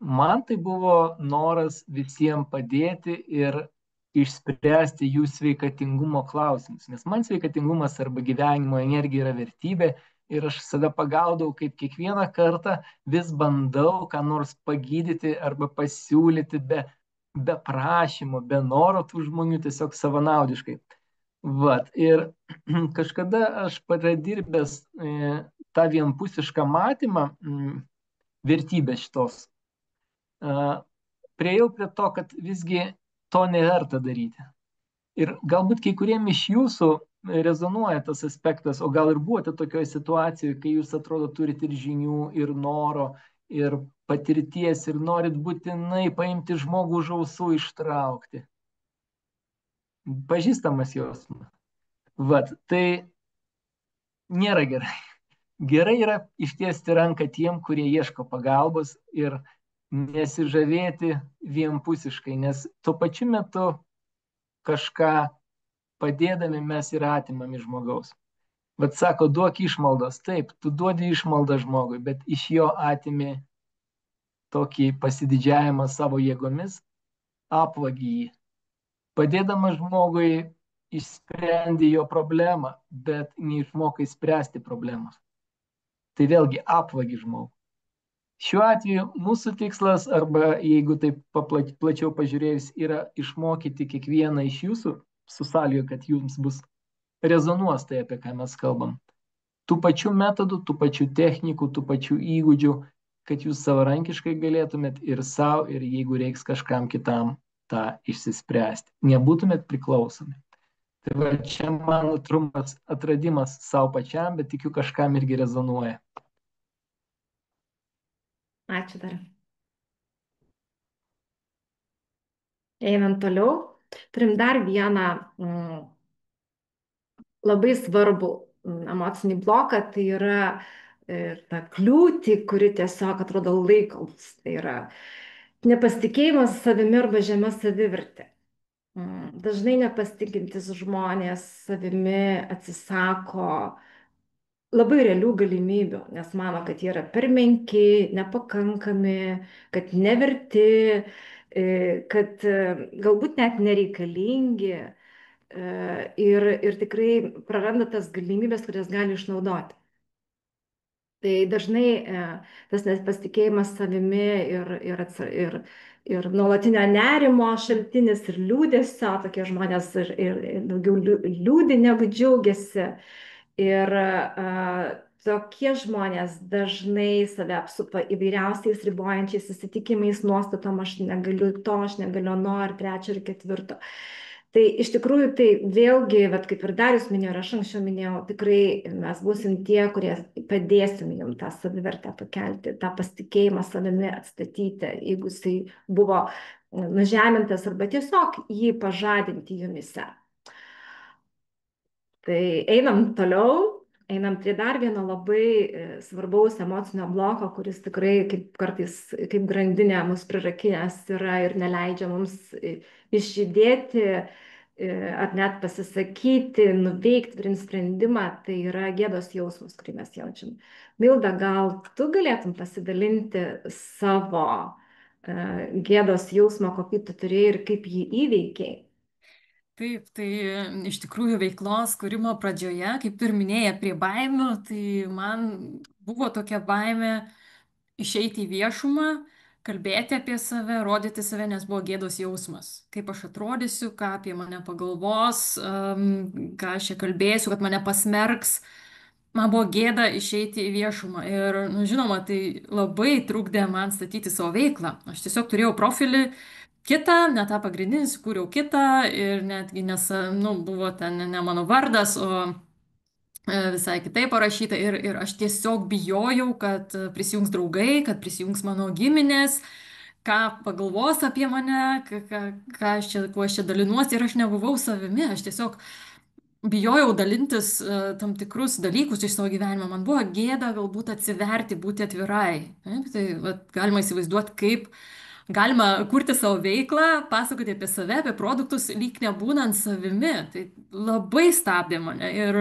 Man tai buvo noras visiems padėti ir išspręsti jų sveikatingumo klausimus. Nes man sveikatingumas arba gyvenimo energija yra vertybė ir aš save pagaudau, kaip kiekvieną kartą vis bandau ką nors pagydyti arba pasiūlyti be prašymo, be noro tų žmonių, tiesiog savanaudiškai. Vat. Ir kažkada aš pradirbęs tą vienpusišką matymą vertybės šitos, priejau prie to, kad visgi to neverta daryti. Ir galbūt kai kuriem iš jūsų rezonuoja tas aspektas, o gal ir buvote tokioje situacijoje, kai jūs atrodo turite ir žinių, ir noro, ir patirties, ir norit būtinai paimti žmogų už ausų ištraukti. Pažįstamas jausmas. Vat, tai nėra gerai. Gerai yra ištiesti ranką tiem, kurie ieško pagalbos ir nesižavėti vienpusiškai, nes tuo pačiu metu kažką padėdami mes ir atimam iš žmogaus. Bet sako, duok išmaldos. Taip, tu duodi išmaldą žmogui, bet iš jo atimi tokį pasididžiavimą savo jėgomis, apvagi jį. Padėdamas žmogui išsprendi jo problemą, bet neišmokai spręsti problemos. Tai vėlgi apvagi žmogų. Šiuo atveju mūsų tikslas, arba jeigu taip plačiau pažiūrėjus, yra išmokyti kiekvieną iš jūsų su sąlyga, kad jums bus rezonuos tai, apie ką mes kalbam. Tų pačių metodų, tų pačių technikų, tų pačių įgūdžių, kad jūs savarankiškai galėtumėt ir savo, ir jeigu reiks kažkam kitam tą išsispręsti. Nebūtumėt priklausomi. Tai va, čia mano trumpas atradimas savo pačiam, bet tikiu kažkam irgi rezonuoja. Ačiū dar. Einam toliau. Turim dar vieną labai svarbų emocinį bloką, tai yra ta kliūtį, kuri tiesiog atrodo laikos. Tai yra nepasitikėjimas savimi arba žema savivertė. Dažnai nepasitikintis žmonės savimi atsisako labai realių galimybių, nes mano, kad jie yra per menki, nepakankami, kad neverti, kad galbūt net nereikalingi ir tikrai praranda tas galimybės, kurias gali išnaudoti. Tai dažnai tas nepasitikėjimas savimi ir nuolatinio nerimo šaltinis ir liūdėsio, tokie žmonės ir daugiau liūdi negu džiaugiasi. Ir tokie žmonės dažnai save apsupa įvairiausiais ribojančiais įsitikinimais, nuostatom, aš negaliu to, aš negaliu nuo, ar trečio, ir ketvirto. Tai iš tikrųjų, tai vėlgi, vat, kaip ir Darius minėjo, ir aš anksčiau minėjau, tikrai mes būsim tie, kurie padėsim jums tą savivertę pakelti, tą pasitikėjimą savimi atstatyti, jeigu jisai buvo nužemintas arba tiesiog jį pažadinti jumise. Tai einam toliau, einam prie dar vieno labai svarbaus emocinio bloko, kuris tikrai kaip kartais kaip grandinė mus prirakinęs yra ir neleidžia mums išjudėti ar net pasisakyti, nuveikti, priimti sprendimą, tai yra gėdos jausmas, kurį mes jaučiam. Milda, gal tu galėtum pasidalinti savo gėdos jausmą, kokį tu turėjai ir kaip jį įveikiai? Taip, tai iš tikrųjų veiklos kūrimo pradžioje, kaip ir minėjai, prie baimių, tai man buvo tokia baimė išeiti į viešumą, kalbėti apie save, rodyti save, nes buvo gėdos jausmas. Kaip aš atrodysiu, ką apie mane pagalvos, ką aš čia kalbėsiu, kad mane pasmerks. Man buvo gėda išeiti į viešumą ir, nu, žinoma, tai labai trukdė man statyti savo veiklą. Aš tiesiog turėjau profilį kitą, ne tą pagrindinį, sukūriau kitą ir netgi, nes, nu, buvo ten ne mano vardas, o visai kitaip parašyta ir aš tiesiog bijojau, kad prisijungs draugai, kad prisijungs mano giminės, ką pagalvos apie mane, ką aš čia, kuo aš čia dalinuosi ir aš nebuvau savimi, aš tiesiog bijojau dalintis tam tikrus dalykus iš savo gyvenimo, man buvo gėda galbūt atsiverti, būti atvirai. Taip, tai vat, galima įsivaizduoti, kaip galima kurti savo veiklą, pasakoti apie save, apie produktus, lyg nebūnant savimi. Tai labai stabdė mane. Ir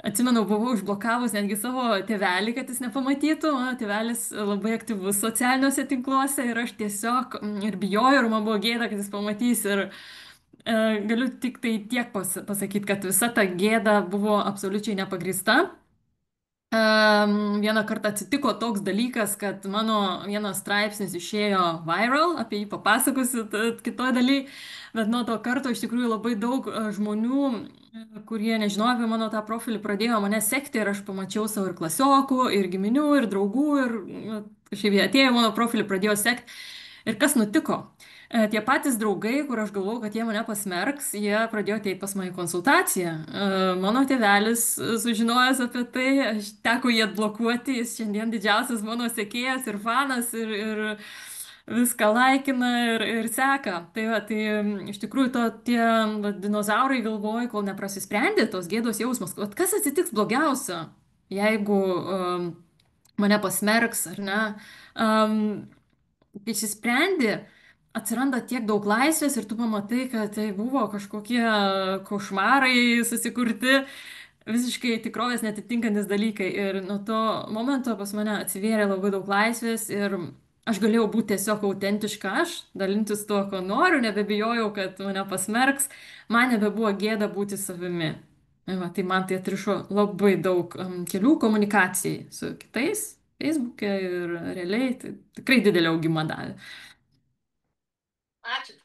atsimenu, buvau užblokavus netgi savo tėvelį, kad jis nepamatytų. Mano tėvelis labai aktyvus socialiniuose tinkluose ir aš tiesiog ir bijojau, ir man buvo gėda, kad jis pamatys. Ir galiu tik tai tiek pasakyti, kad visa ta gėda buvo absoliučiai nepagrįsta. Vieną kartą atsitiko toks dalykas, kad mano vienas straipsnis išėjo viral, apie jį papasakosiu kitoje daly, bet nuo to karto iš tikrųjų labai daug žmonių, kurie nežinojo apie mano tą profilį, pradėjo mane sekti ir aš pamačiau savo ir klasiokų, ir giminių, ir draugų, ir kažkaip jie atėjo mano profilį, pradėjo sekti. Ir kas nutiko? Tie patys draugai, kur aš galvojau, kad jie mane pasmerks, jie pradėjo ateiti pas mane į konsultaciją. Mano tėvelis, sužinojęs apie tai, aš teko jį atblokuoti, jis šiandien didžiausias mano sekėjas ir fanas ir viską laikina ir seka. Tai, va, tai iš tikrųjų tie va, dinozaurai galvoja, kol neprasisprendė tos gėdos jausmas, vat kas atsitiks blogiausia, jeigu mane pasmerks ar ne. Um, Kai išsisprendi, atsiranda tiek daug laisvės ir tu pamatai, kad tai buvo kažkokie košmarai susikurti, visiškai tikrovės netitinkantis dalykai. Ir nuo to momento pas mane atsivėrė labai daug laisvės ir aš galėjau būti tiesiog autentiška aš, dalintis tuo, ko noriu, nebebijojau, kad mane pasmerks, man nebebuvo gėda būti savimi. Tai man tai atrišo labai daug kelių komunikacijai su kitais. Facebook'e ir realiai tai tikrai didelį augimą davė. Ačiū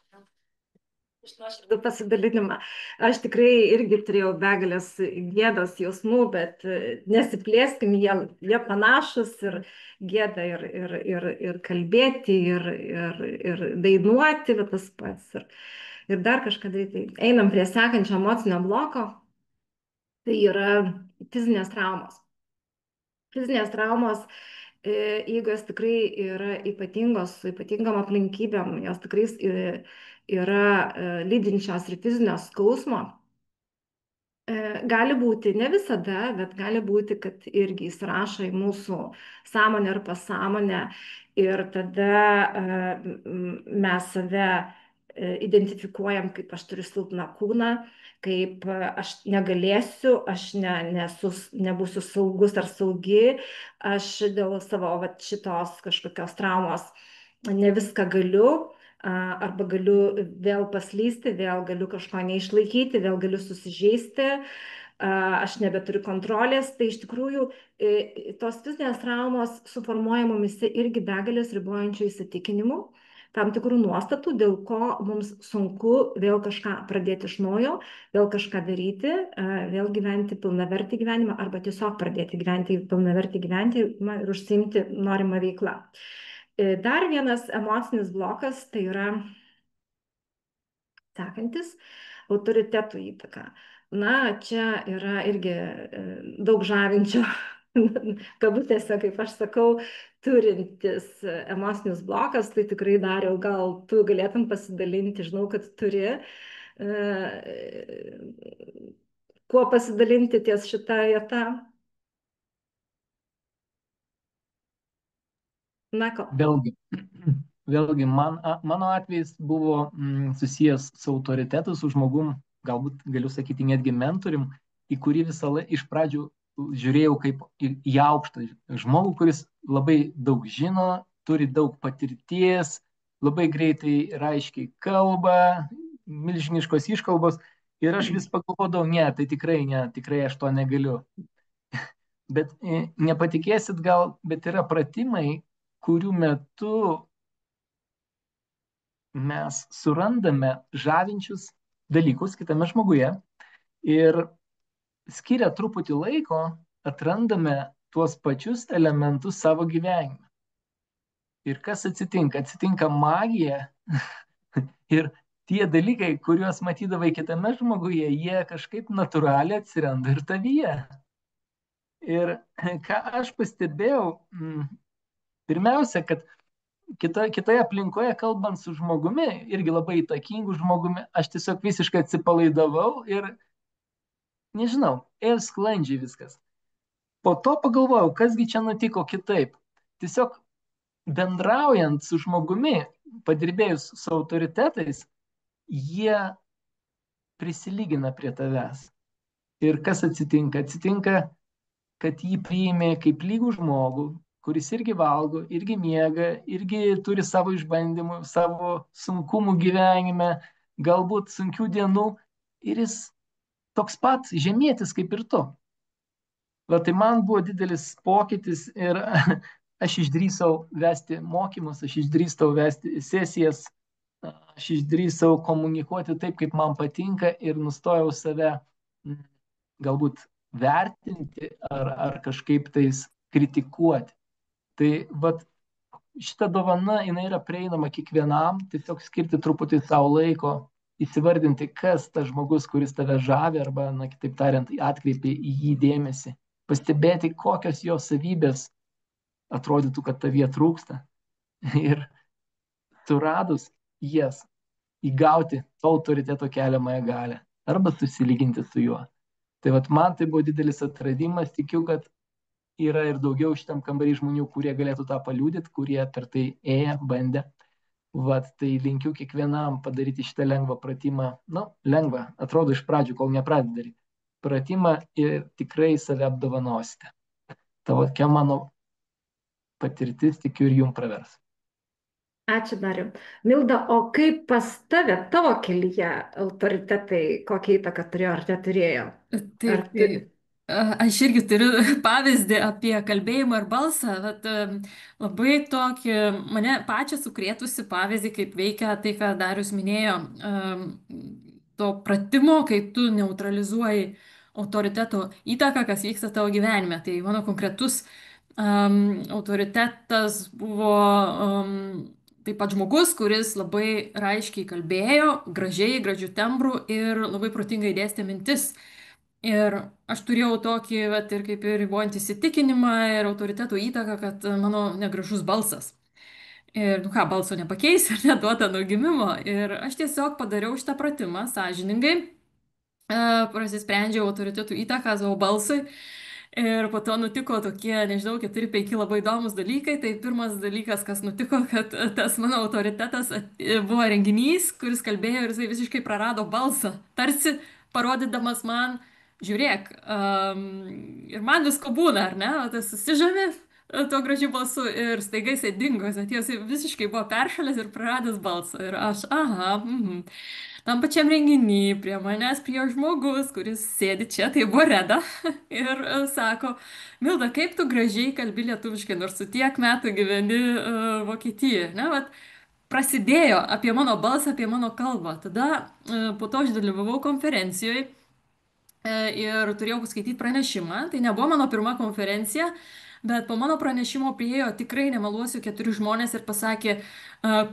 už nuoširdų pasidalinimą. Aš tikrai irgi turėjau begalės gėdos jausmų, bet nesiplėskim, jie panašus ir gėda ir kalbėti, ir dainuoti, bet tas pats. Ir dar kažką daryti. Einam prie sekančio emocinio bloko. Tai yra fizinės traumos. Fizinės traumos, jeigu jos tikrai yra ypatingos, su ypatingom aplinkybėm, jos tikrai yra lydinčios ir fizinio skausmo. Gali būti, ne visada, bet gali būti, kad irgi įsirašo į mūsų sąmonę ar pasąmonę ir tada mes save identifikuojam, kaip aš turiu silpną kūną, kaip aš negalėsiu, aš nebūsiu saugus ar saugi, aš dėl savo šitos kažkokios traumos ne viską galiu. Arba galiu vėl paslysti, vėl galiu kažko neišlaikyti, vėl galiu susižeisti, aš nebeturiu kontrolės. Tai iš tikrųjų tos fizinės traumos suformuoja mumise irgi begalės ribojančių įsitikinimų, tam tikrų nuostatų, dėl ko mums sunku vėl kažką pradėti iš naujo, vėl kažką daryti, vėl gyventi pilnavertį gyvenimą arba tiesiog pradėti gyventi pilnavertį gyvenimą ir užsiimti norimą veiklą. Dar vienas emocinis blokas tai yra sekantis. autoritetų įtaką. Na, čia yra irgi daug žavinčio, kabutėse, kaip aš sakau, turintis emocinis blokas, tai tikrai Dariau, gal tu galėtum pasidalinti, žinau, kad turi, kuo pasidalinti ties šitą vietą. Na, ko. Vėlgi, vėlgi mano atvejis buvo susijęs su autoritetu, su žmogum, galbūt galiu sakyti netgi mentorium, į kurį visą laiką iš pradžių žiūrėjau kaip į aukštą žmogų, kuris labai daug žino, turi daug patirties, labai greitai ir aiškiai kalba, milžiniškos iškalbos. Ir aš vis pagalvodavau, ne, tai tikrai ne, tikrai aš to negaliu. Bet nepatikėsit gal, bet yra pratimai, kurių metu mes surandame žavinčius dalykus kitame žmoguje ir skiria truputį laiko, atrandame tuos pačius elementus savo gyvenime. Ir kas atsitinka? Atsitinka magija ir tie dalykai, kuriuos matydavai kitame žmoguje, jie kažkaip natūraliai atsiranda ir tavyje. Ir ką aš pastebėjau, pirmiausia, kad kitoje aplinkoje, kalbant su žmogumi, irgi labai įtakingu žmogumi, aš tiesiog visiškai atsipalaidavau ir, nežinau, ėjo sklandžiai viskas. Po to pagalvojau, kasgi čia nutiko kitaip. Tiesiog bendraujant su žmogumi, padirbėjus su autoritetais, jie prisilygina prie tavęs. Ir kas atsitinka? Atsitinka, kad jį priėmė kaip lygų žmogų, kuris irgi valgo, irgi miega, irgi turi savo išbandymų, savo sunkumų gyvenime, galbūt sunkių dienų, ir jis toks pat žemietis kaip ir tu. Va, tai man buvo didelis pokytis ir aš išdrįsau vesti mokymus, aš išdrįsau vesti sesijas, aš išdrįsau komunikuoti taip, kaip man patinka ir nustojau save galbūt vertinti ar kažkaip tais kritikuoti. Tai vat, šita dovana, jinai yra prieinama kiekvienam, tiesiog skirti truputį savo laiko, įsivardinti, kas tas žmogus, kuris tave žavi, arba, na, kitaip tariant, atkreipi į jį dėmesį, pastebėti, kokios jo savybės atrodytų, kad tavie trūksta. Ir suradus jas, įgauti to autoriteto keliamąją galę, arba susilyginti su juo. Tai vat, man tai buvo didelis atradimas, tikiu, kad yra ir daugiau šitam kambarį žmonių, kurie galėtų tą paliūdyti, kurie per tai ėjo, bandė. Vat, tai linkiu kiekvienam padaryti šitą lengvą pratimą. Nu, lengva, atrodo iš pradžių, kol nepradedi daryti. Pratimą ir tikrai save apdovanosite. Tokia mano patirtis, tikiu, ir jums pravers. Ačiū, Dariau. Milda, o kaip pas tave, tavo kelyje autoritetai, kokią įtaką turėjo ar neturėjo? Taip, tai aš irgi turiu pavyzdį apie kalbėjimą ir balsą. Bet, labai tokį mane pačią sukrėtusi pavyzdį, kaip veikia tai, ką Darius minėjo, to pratimo, kai tu neutralizuoji autoriteto įtaką, kas vyksta tavo gyvenime. Tai mano konkretus autoritetas buvo taip pat žmogus, kuris labai raiškiai kalbėjo, gražiai, gražių tembrų ir labai protingai dėstė mintis. Ir aš turėjau tokį, vat, ir kaip ir ribojantį įsitikinimą ir autoritetų įtaką, kad mano negražus balsas. Ir, nu ką, balso nepakeisi, ar neduota nuo gimimo. Ir aš tiesiog padariau šitą pratimą sąžiningai, prasisprendžiau autoritetų įtaką savo balsui. Ir po to nutiko tokie, nežinau, 4-5 labai įdomus dalykai. Tai pirmas dalykas, kas nutiko, kad tas mano autoritetas buvo renginys, kuris kalbėjo ir jisai visiškai prarado balsą. Tarsi parodydamas man, žiūrėk, ir man visko būna, ar ne? O tas susižavė tuo gražiu balsu ir staiga jisai dingo, jis visiškai buvo peršalęs ir praradęs balsą. Ir aš, tam pačiam renginy prie manęs prie žmogus, kuris sėdi čia, tai buvo Reda, ir sako, Milda, kaip tu gražiai kalbi lietuviškai, nors tu tiek metų gyveni Vokietijoje, ne? Vat, prasidėjo apie mano balsą, apie mano kalbą. Tada po to aš dalyvavau konferencijoje ir turėjau paskaityti pranešimą. Tai nebuvo mano pirma konferencija, bet po mano pranešimo priėjo, tikrai nemeluosiu, 4 žmonės ir pasakė,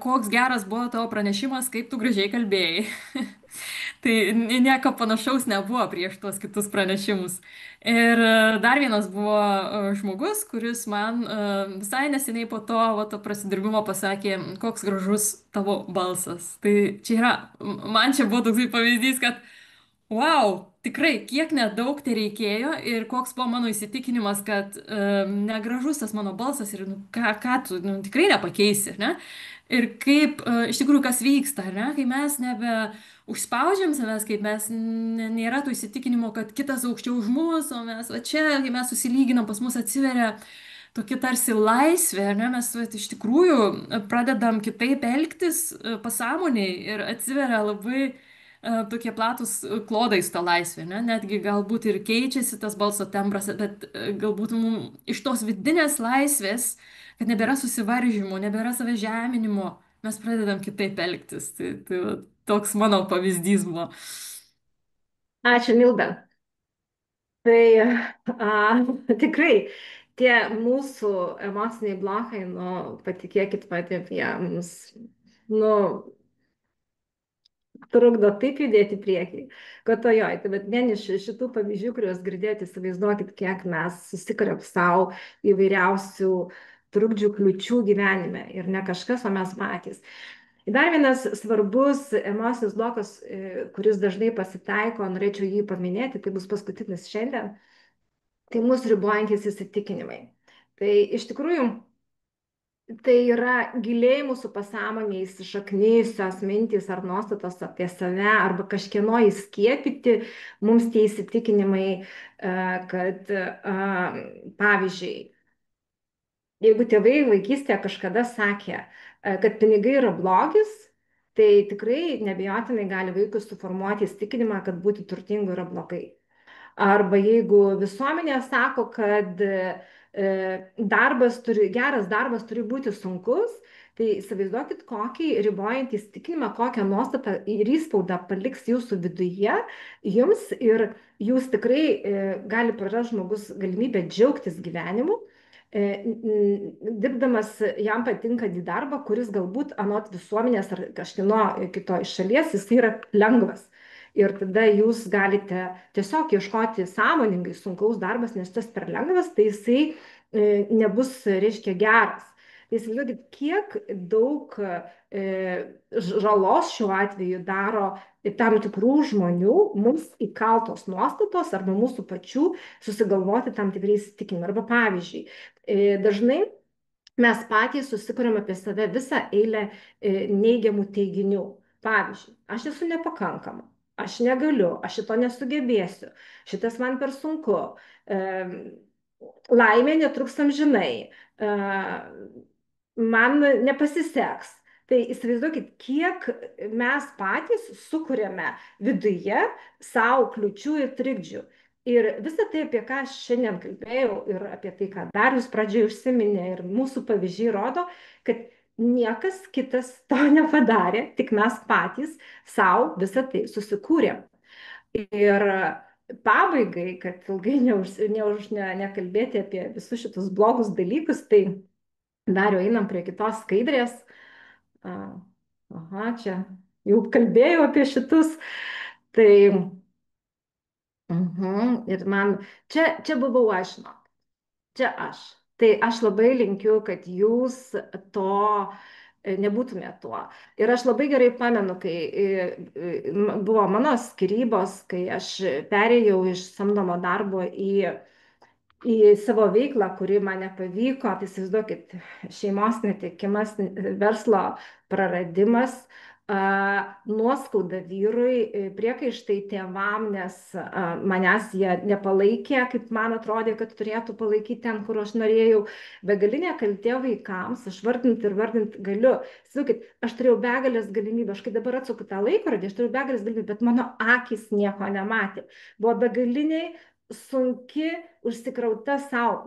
koks geras buvo tavo pranešimas, kaip tu gražiai kalbėjai. Tai nieko panašaus nebuvo prieš tuos kitus pranešimus. Ir dar vienas buvo žmogus, kuris man visai neseniai po to prasidirbimo pasakė, koks gražus tavo balsas. Tai čia yra, man čia buvo toksai pavyzdys, kad wow, tikrai, kiek nedaug tai reikėjo ir koks buvo mano įsitikinimas, kad negražus tas mano balsas ir nu, ką tu nu, tikrai nepakeisi, ar ne? Ir kaip iš tikrųjų kas vyksta, ar ne? Kai mes nebe užspaudžiam savęs, kaip mes nėra tų įsitikinimo, kad kitas aukščiau už mus, o mes va čia, kai mes susilyginam, pas mus atsiveria tokia tarsi laisvė, ar ne? Mes vat, iš tikrųjų pradedam kitaip elgtis pasąmoniai ir atsiveria labai tokie platus klodai su ta laisvė, ne? Netgi galbūt ir keičiasi tas balso tembras, bet galbūt iš tos vidinės laisvės, kad nebėra susivaržymų, nebėra savęs žeminimo, mes pradedam kitaip elgtis. Tai va, toks mano pavyzdys buvo. Ačiū, Milda. Tai tikrai tie mūsų emociniai blokai, nu, patikėkit pati apie mus, nu, trukdo taip judėti į priekį, kad tojoj. Tai bet vien iš šitų pavyzdžių, kuriuos girdėjote, įsivaizduokit, kiek mes susikuriam savo įvairiausių trukdžių, kliučių gyvenime. Ir ne kažkas, o mes patys. Dar vienas svarbus emocinis blokas, kuris dažnai pasitaiko, norėčiau jį paminėti, tai bus paskutinis šiandien, tai mūsų ribojantis įsitikinimai. Tai iš tikrųjų tai yra giliai mūsų pasąmonėje įsišaknijusios mintys ar nuostatos apie save arba kažkieno įskiepyti mums tie įsitikinimai, kad pavyzdžiui, jeigu tėvai vaikystėje kažkada sakė, kad pinigai yra blogis, tai tikrai nebejotinai gali vaikui suformuoti įsitikinimą, kad būti turtingu yra blogai. Arba jeigu visuomenė sako, kad geras darbas turi būti sunkus, tai įsivaizduokit, kokį ribojantį įsitikinimą, kokią nuostatą ir įspaudą paliks jūsų viduje jums ir jūs tikrai gali prarasti žmogus galimybę džiaugtis gyvenimu, dirbdamas jam patinkantį darbą, kuris galbūt anot visuomenės ar kažkieno kito iš šalies, jis yra lengvas. Ir tada jūs galite tiesiog ieškoti sąmoningai sunkaus darbas, nes tas per lengvas, tai jisai nebus, reiškia, geras. Tai įsivaizduokit, kiek daug žalos šiuo atveju daro tam tikrų žmonių mums įkaltos nuostatos arba mūsų pačių susigalvoti tam tikrais įsitikinimai. Arba pavyzdžiui, dažnai mes patys susikuriam apie save visą eilę neigiamų teiginių. Pavyzdžiui, aš esu nepakankama. Aš negaliu, aš šito nesugebėsiu, šitas man per sunku, laimė netruks amžinai, man nepasiseks. Tai įsivaizduokit, kiek mes patys sukuriame viduje savo kliučių ir trikdžių. Ir visą tai, apie ką aš šiandien kalbėjau ir apie tai, ką Darius pradžioje užsiminė ir mūsų pavyzdžiai rodo, kad niekas kitas to nepadarė, tik mes patys savo visą tai susikūrėm. Ir pabaigai, kad ilgai nekalbėti apie visus šitus blogus dalykus, tai dar jau einam prie kitos skaidrės. Aha, čia jau kalbėjau apie šitus. Tai ir man, čia buvau aš, žinok. Čia aš. Tai aš labai linkiu, kad jūs to nebūtumėte tuo. Ir aš labai gerai pamenu, kai buvo mano skyrybos, kai aš perėjau iš samdomo darbo į savo veiklą, kuri man nepavyko, tai įsivaizduokit, šeimos netekimas, verslo praradimas, nuoskauda vyrui, priekaištai tėvam, nes manęs jie nepalaikė, kaip man atrodė, kad turėtų palaikyti ten, kur aš norėjau, begalinė kaltė vaikams, aš vardinti ir vardinti galiu. Sakykit, aš turėjau begalės galimybę, aš kai dabar atsuku tą laikrodį, aš turėjau begalės galimybę, bet mano akis nieko nematė. Buvo begaliniai sunki, užsikrauta savo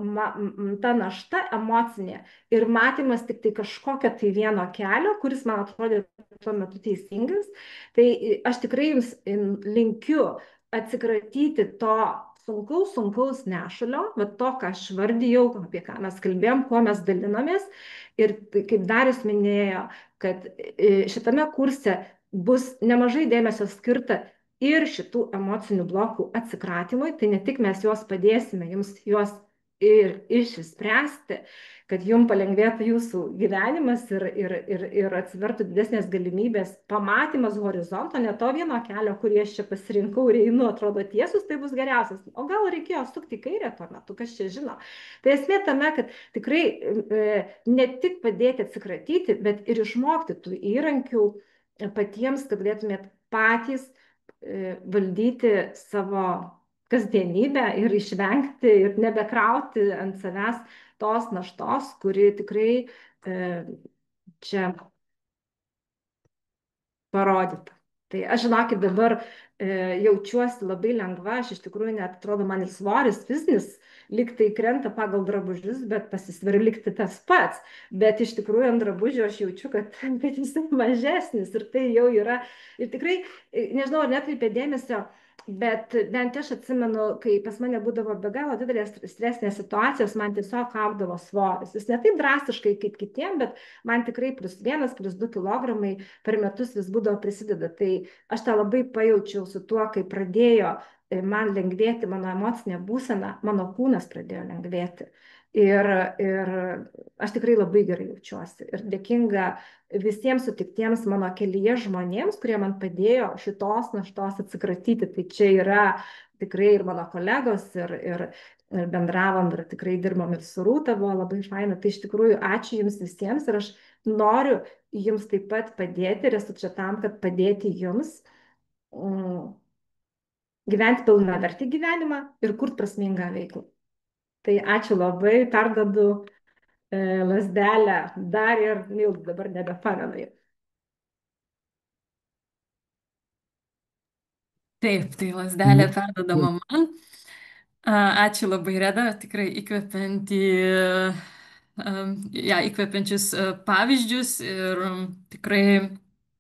ta našta emocinė ir matymas tik tai kažkokio tai vieno kelio, kuris man atrodė tuo metu teisingas. Tai aš tikrai jums linkiu atsikratyti to sunkaus nešulio, bet to, ką aš vardijau, apie ką mes kalbėjom, kuo mes dalinomės. Ir kaip Darius minėjo, kad šitame kurse bus nemažai dėmesio skirta ir šitų emocinių blokų atsikratymui, tai ne tik mes juos padėsime jums juos ir išspręsti, kad jums palengvėtų jūsų gyvenimas ir atsivertų didesnės galimybės, pamatymas horizonto, ne to vieno kelio, kurį aš čia pasirinkau ir einu, atrodo tiesus, tai bus geriausias. O gal reikėjo sukti į kairę tuo metu, kas čia žino. Tai esmė tame, kad tikrai ne tik padėti atsikratyti, bet ir išmokti tų įrankių patiems, kad galėtumėt patys valdyti savo kasdienybę ir išvengti ir nebekrauti ant savęs tos naštos, kuri tikrai čia parodyta. Tai aš žinokit dabar jaučiuosi labai lengva, aš iš tikrųjų net atrodo man ir svoris fizinis lyg tai krenta pagal drabužius, bet pasisveriu likti tas pats. Bet iš tikrųjų ant drabužio aš jaučiu, kad jis mažesnis ir tai jau yra. Ir tikrai, nežinau, ar netkreipė dėmesio, bet bent aš atsimenu, kai pas mane būdavo be galo didelės stresinės situacijos, man tiesiog augdavo svoris. Jis ne taip drastiškai kaip kitiem, bet man tikrai +1, +2 kilogramai per metus vis būdavo prisideda. Tai aš tą labai pajaučiau su tuo, kai pradėjo man lengvėti mano emocinė būsena, mano kūnas pradėjo lengvėti. Ir aš tikrai labai gerai jaučiuosi ir dėkinga visiems sutiktiems mano kelyje žmonėms, kurie man padėjo šitos naštos atsikratyti. Tai čia yra tikrai ir mano kolegos, ir bendravom, ir tikrai dirbom ir su Rūta, buvo labai faina. Tai iš tikrųjų ačiū jums visiems ir aš noriu jums taip pat padėti ir esu čia tam, kad padėti jums gyventi pilnavertį gyvenimą ir kurti prasmingą veiklą. Tai ačiū labai, perdodu lazdelę dar ir Milda, dabar nebepamenu jau. Taip, tai lazdelė perdodama man. Ačiū labai, Reda, tikrai įkvepiančius pavyzdžius ir tikrai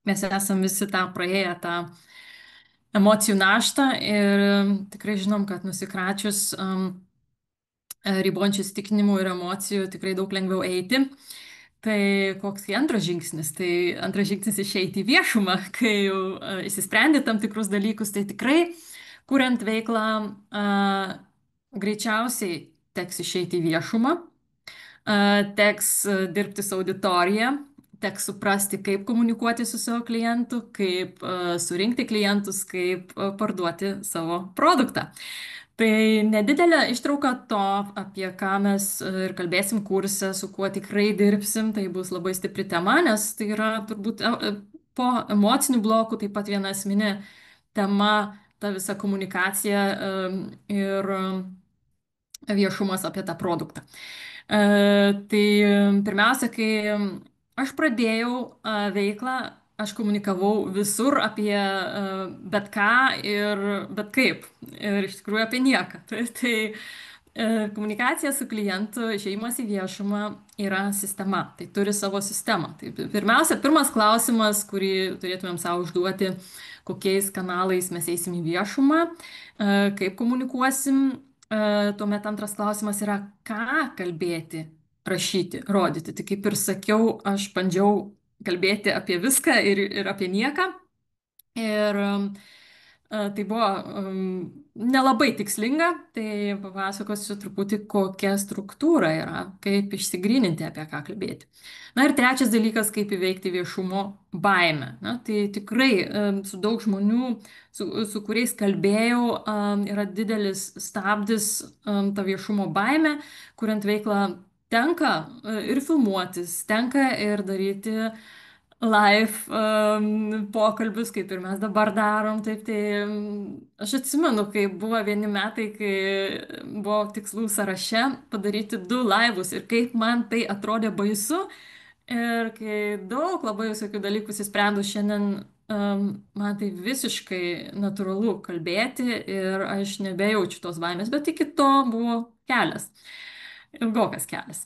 mes esam visi tą praėję, tą emocijų naštą ir tikrai žinom, kad nusikračius ribojančių įsitikinimų ir emocijų tikrai daug lengviau eiti. Tai koks antras žingsnis? Tai antras žingsnis išeiti į viešumą, kai jau išsisprendi tam tikrus dalykus, tai tikrai, kuriant veiklą, greičiausiai teks išeiti į viešumą, teks dirbti su auditorija, teks suprasti, kaip komunikuoti su savo klientu, kaip surinkti klientus, kaip parduoti savo produktą. Tai nedidelė ištrauka to, apie ką mes ir kalbėsim kurse, su kuo tikrai dirbsim, tai bus labai stipri tema, nes tai yra turbūt po emocinių blokų taip pat viena esminė tema, ta visa komunikacija ir viešumas apie tą produktą. Tai pirmiausia, kai aš pradėjau veiklą, aš komunikavau visur apie bet ką ir bet kaip. Ir iš tikrųjų apie nieką. Tai komunikacija su klientu, išėjimas į viešumą yra sistema. Tai turi savo sistemą. Tai pirmiausia, pirmas klausimas, kurį turėtumėm savo užduoti, kokiais kanalais mes eisim į viešumą, kaip komunikuosim. Tuomet antras klausimas yra, ką kalbėti, rašyti, rodyti. Tai kaip ir sakiau, aš bandžiau kalbėti apie viską ir apie nieką. Ir tai buvo nelabai tikslinga, tai papasakosiu truputį, kokia struktūra yra, kaip išsigryninti, apie ką kalbėti. Na ir trečias dalykas, kaip įveikti viešumo baimę. Na, tai tikrai su daug žmonių, su kuriais kalbėjau, yra didelis stabdis ta viešumo baimė, kuriant veiklą tenka ir filmuotis, tenka ir daryti live pokalbius, kaip ir mes dabar darom. Taip, tai aš atsimenu, kai buvo vieni metai, kai buvo tikslų sąraše padaryti 2 laivus ir kaip man tai atrodė baisu. Ir kai daug labai visokių dalykų įsisprendus šiandien, man tai visiškai natūralu kalbėti ir aš nebejaučiu tos baimės, bet iki to buvo kelias, ilgokas kelias.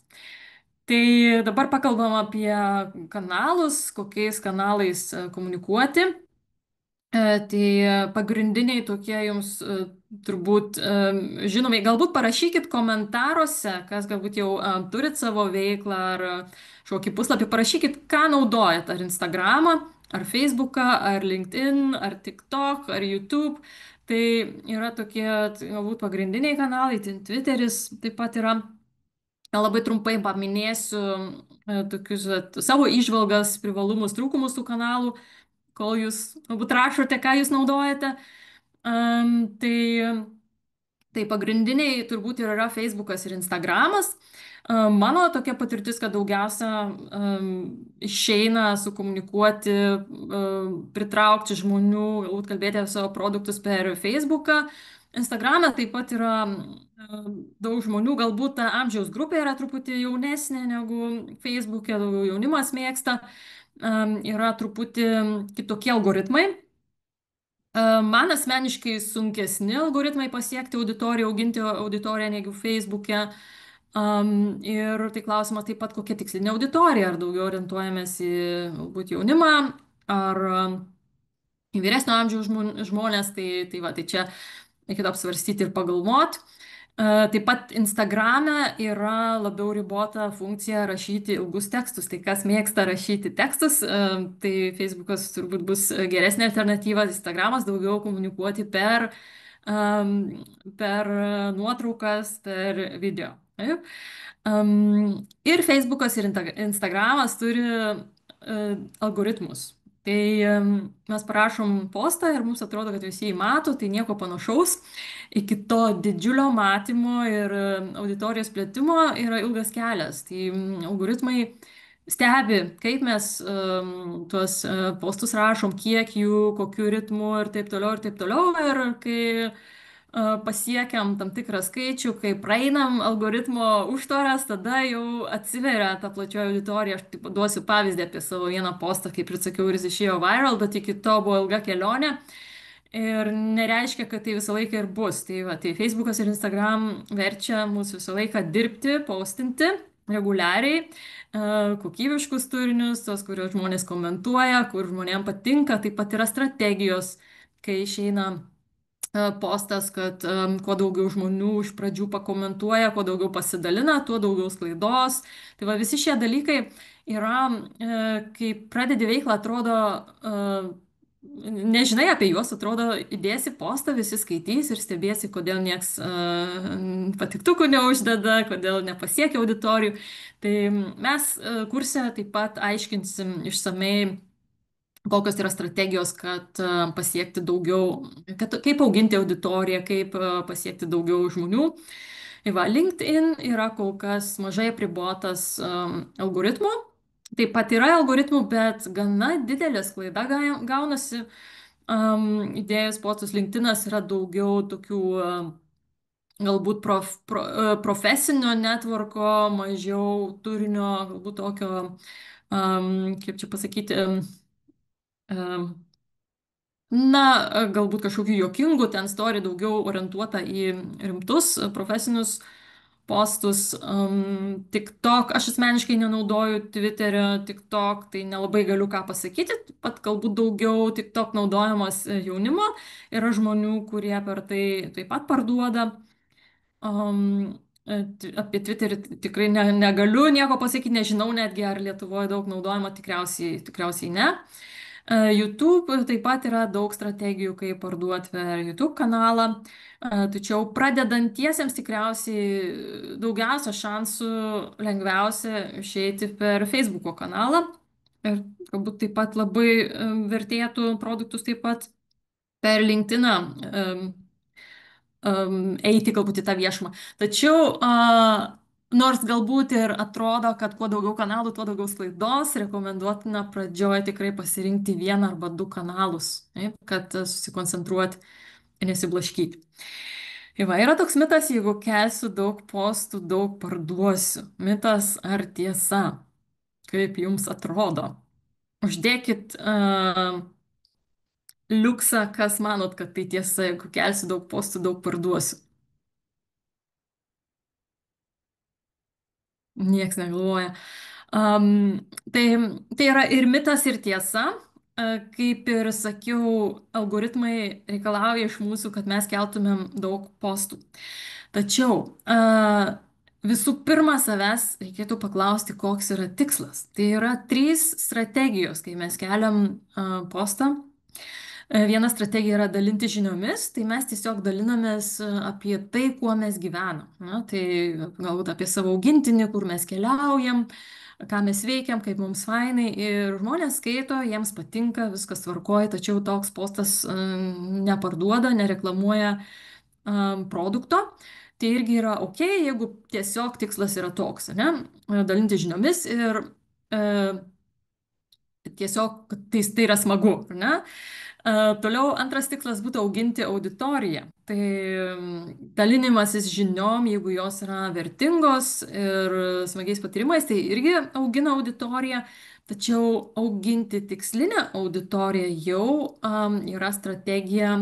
Tai dabar pakalbam apie kanalus, kokiais kanalais komunikuoti. Tai pagrindiniai tokie jums turbūt žinomi. Galbūt parašykit komentaruose, kas galbūt jau turit savo veiklą ar kažkokį puslapį, parašykit, ką naudojat, ar Instagramą, ar Facebooką, ar LinkedIn, ar TikTok, ar YouTube. Tai yra tokie galbūt pagrindiniai kanalai, Twitteris taip pat yra. Labai trumpai paminėsiu tokius savo įžvalgas, privalumus, trūkumus tų kanalų, kol jūs galbūt rašote, ką jūs naudojate. Tai Tai pagrindiniai turbūt ir yra Facebookas ir Instagramas. Mano tokia patirtis, kad daugiausia išeina sukomunikuoti, pritraukti žmonių, galbūt kalbėti apie savo produktus per Facebooką. Instagrame taip pat yra daug žmonių, galbūt ta amžiaus grupė yra truputį jaunesnė negu Facebook'e, daugiau jaunimas mėgsta. Yra truputį kitokie algoritmai. Man asmeniškai sunkesni algoritmai pasiekti auditoriją, auginti auditoriją negu Facebook'e. Ir tai klausimas taip pat, kokia tikslinė auditorija, ar daugiau orientuojamės į galbūt jaunimą, ar į vyresnio amžiaus žmonės, tai va, tai čia reikėtų apsvarstyti ir pagalvoti. Taip pat Instagrame yra labiau ribota funkcija rašyti ilgus tekstus. Tai kas mėgsta rašyti tekstus, tai Facebookas turbūt bus geresnė alternatyva, Instagramas daugiau komunikuoti per nuotraukas, per video. Taip. Ir Facebookas ir Instagramas turi algoritmus. Tai mes parašom postą ir mums atrodo, kad visi jį mato, tai nieko panašaus. Iki to didžiulio matymo ir auditorijos plėtimo yra ilgas kelias. Tai algoritmai stebi, kaip mes tuos postus rašom, kiek jų, kokiu ritmu ir taip toliau, ir taip toliau. Ir kai pasiekiam tam tikrą skaičių, kai praeinam algoritmo užtvaras, tada jau atsiveria ta plačioji auditorija. Aš taip duosiu pavyzdį apie savo vieną postą, kaip ir sakiau, ir jis išėjo viral, bet iki to buvo ilga kelionė. Ir nereiškia, kad tai visą laiką ir bus. Tai, va, tai Facebookas ir Instagram verčia mus visą laiką dirbti, postinti reguliariai, kokybiškus turinius, tos, kuriuos žmonės komentuoja, kur žmonėms patinka. Taip pat yra strategijos, kai išeina postas, kad kuo daugiau žmonių iš pradžių pakomentuoja, kuo daugiau pasidalina, tuo daugiau sklaidos. Tai va visi šie dalykai yra, kai pradedi veiklą, atrodo, nežinai apie juos, atrodo, įdėsi postą, visi skaitys ir stebėsi, kodėl nieks patiktukų neuždeda, kodėl nepasiekia auditorijų. Tai mes kurse taip pat aiškinsim išsamei, kokios yra strategijos, kad pasiekti daugiau, kaip auginti auditoriją, kaip pasiekti daugiau žmonių. Tai va, LinkedIn yra kol kas mažai apribotas algoritmų. Taip pat yra algoritmų, bet gana didelė sklaida gaunasi. Įdėjus postus LinkedInas yra daugiau tokių galbūt profesinio networko, mažiau turinio, galbūt tokio, kaip čia pasakyti, na, galbūt kažkokių juokingų, ten story daugiau orientuota į rimtus profesinius postus. TikTok, aš asmeniškai nenaudoju Twitterio, TikTok, tai nelabai galiu ką pasakyti, pat galbūt daugiau TikTok naudojamas jaunimo, yra žmonių, kurie per tai taip pat parduoda. Apie Twitterį tikrai negaliu nieko pasakyti, nežinau netgi, ar Lietuvoje daug naudojama, tikriausiai ne. YouTube taip pat yra daug strategijų, kaip parduoti per YouTube kanalą, tačiau pradedantiesiems tikriausiai daugiausia šansų lengviausia išeiti per Facebooko kanalą. Ir galbūt taip pat labai vertėtų produktus taip pat per LinkedIną eiti galbūt į tą viešumą. Tačiau nors galbūt ir atrodo, kad kuo daugiau kanalų, tuo daugiau sklaidos, rekomenduotina pradžioje tikrai pasirinkti vieną arba du kanalus, taip, kad susikoncentruoti ir nesiblaškyti. Ir va, yra toks mitas, jeigu kelsiu daug postų, daug parduosiu. Mitas ar tiesa? Kaip jums atrodo? Uždėkit liuksą, kas manot, kad tai tiesa, jeigu kelsiu daug postų, daug parduosiu. Niekas negalvoja. Tai yra ir mitas, ir tiesa. Kaip ir sakiau, algoritmai reikalauja iš mūsų, kad mes keltumėm daug postų. Tačiau visų pirma, savęs reikėtų paklausti, koks yra tikslas. Tai yra 3 strategijos, kai mes keliam postą. Viena strategija yra dalinti žiniomis, tai mes tiesiog dalinamės apie tai, kuo mes gyvenam. Na, tai galbūt apie savo augintinį, kur mes keliaujam, ką mes veikiam, kaip mums fainai. Ir žmonės skaito, jiems patinka, viskas tvarkoja, tačiau toks postas neparduoda, nereklamuoja produkto. Tai irgi yra ok, jeigu tiesiog tikslas yra toks, ne? Dalinti žiniomis ir tiesiog tai yra smagu, ar ne? Toliau antras tikslas būtų auginti auditoriją. Tai dalinimasis žiniom, jeigu jos yra vertingos ir smagiais patyrimais, tai irgi augina auditoriją. Tačiau auginti tikslinę auditoriją jau yra strategija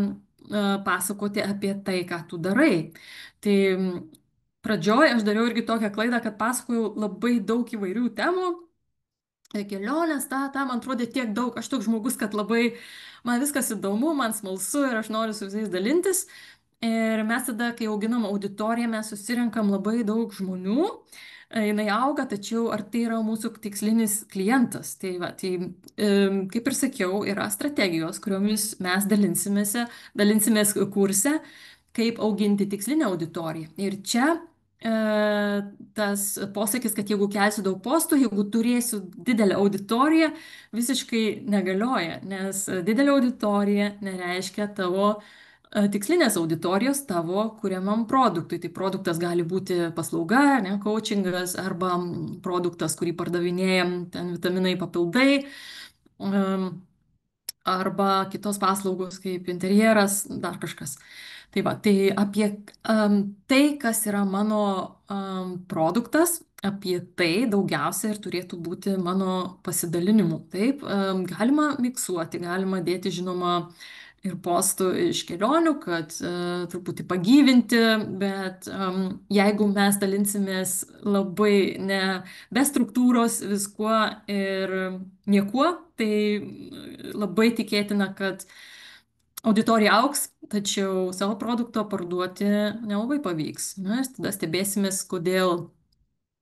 pasakoti apie tai, ką tu darai. Tai pradžioj aš dariau irgi tokią klaidą, kad pasakojau labai daug įvairių temų. Kelionės, man atrodė tiek daug, aš toks žmogus, kad labai man viskas įdomu, man smalsu ir aš noriu su visais dalintis. Ir mes tada, kai auginam auditoriją, mes susirenkam labai daug žmonių, jinai auga, tačiau ar tai yra mūsų tikslinis klientas? Tai, va, tai kaip ir sakiau, yra strategijos, kuriomis mes dalinsimės kurse, kaip auginti tikslinę auditoriją. Ir čia tas posakis, kad jeigu kelsiu daug postų, jeigu turėsiu didelę auditoriją, visiškai negalioja, nes didelė auditorija nereiškia tavo tikslinės auditorijos tavo kuriamam produktui. Tai produktas gali būti paslauga, ne, coachingas arba produktas, kurį pardavinėjam, ten vitaminai, papildai. Arba kitos paslaugos kaip interjeras, dar kažkas. Tai va, tai apie tai, kas yra mano produktas, apie tai daugiausia ir turėtų būti mano pasidalinimų. Taip, galima miksuoti, galima dėti, žinoma, ir postų iš kelionių, kad truputį pagyvinti, bet jeigu mes dalinsimės labai be struktūros viskuo ir niekuo, tai labai tikėtina, kad auditorija augs, tačiau savo produkto parduoti nelabai pavyks. Na, ir tada stebėsimės, kodėl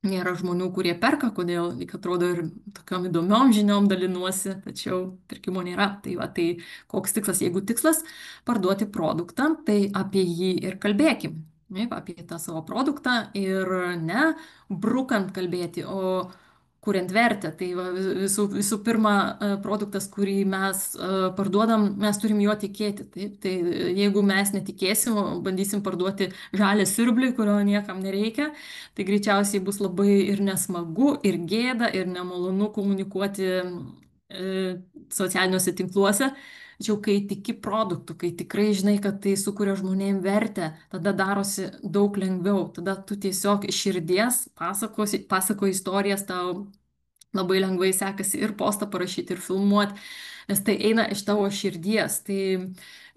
nėra žmonių, kurie perka, kodėl, lyg atrodo, ir tokiom įdomiom žiniom dalinuosi, tačiau pirkimo nėra. Tai va, tai koks tikslas? Jeigu tikslas parduoti produktą, tai apie jį ir kalbėkim. Taip, apie tą savo produktą ir ne brukant kalbėti, o kuriant vertę. Tai va, visų pirma, produktas, kurį mes parduodam, mes turim juo tikėti. Taip? Tai jeigu mes netikėsim, bandysim parduoti žalę siurblį, kurio niekam nereikia, tai greičiausiai bus labai ir nesmagu, ir gėda, ir nemalonu komunikuoti socialiniuose tinkluose. Tačiau kai tiki produktu, kai tikrai žinai, kad tai sukuria žmonėm vertę, tada darosi daug lengviau. Tada tu tiesiog iš širdies pasakoji istorijas, tau labai lengvai sekasi ir postą parašyti, ir filmuoti, nes tai eina iš tavo širdies. Tai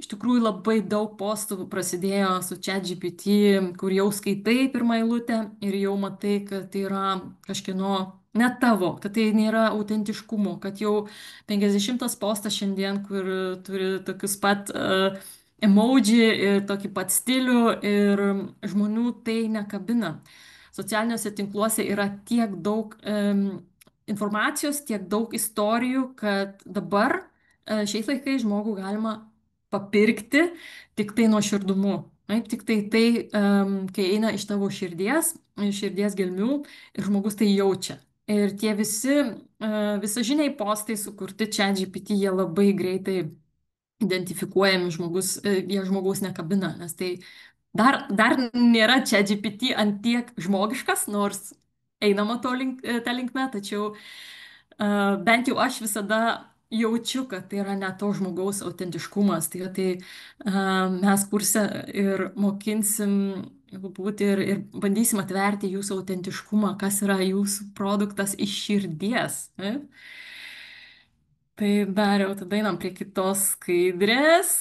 iš tikrųjų labai daug postų prasidėjo su ChatGPT, kur jau skaitai pirmą eilutę ir jau matai, kad tai yra kažkieno ne tavo, kad tai nėra autentiškumo, kad jau 50 postas šiandien, kur turi tokius pat emoji ir tokį pat stilių ir žmonių tai nekabina. Socialiniuose tinkluose yra tiek daug informacijos, tiek daug istorijų, kad dabar šiais laikais žmogų galima papirkti tik tai nuoširdumu. Tik tai, kai eina iš tavo širdies, iš širdies gelmių ir žmogus tai jaučia. Ir tie visažiniai postai sukurti ChatGPT, jie labai greitai identifikuojami, jie žmogaus nekabina, nes tai dar nėra ChatGPT ant tiek žmogiškas, nors einama tą linkme, tačiau bent jau aš visada jaučiu, kad tai yra ne to žmogaus autentiškumas. Tai mes kurse ir mokinsim būti ir bandysim atverti jūsų autentiškumą, kas yra jūsų produktas iš širdies. Ne? Tai dariau, tada einam prie kitos skaidrės.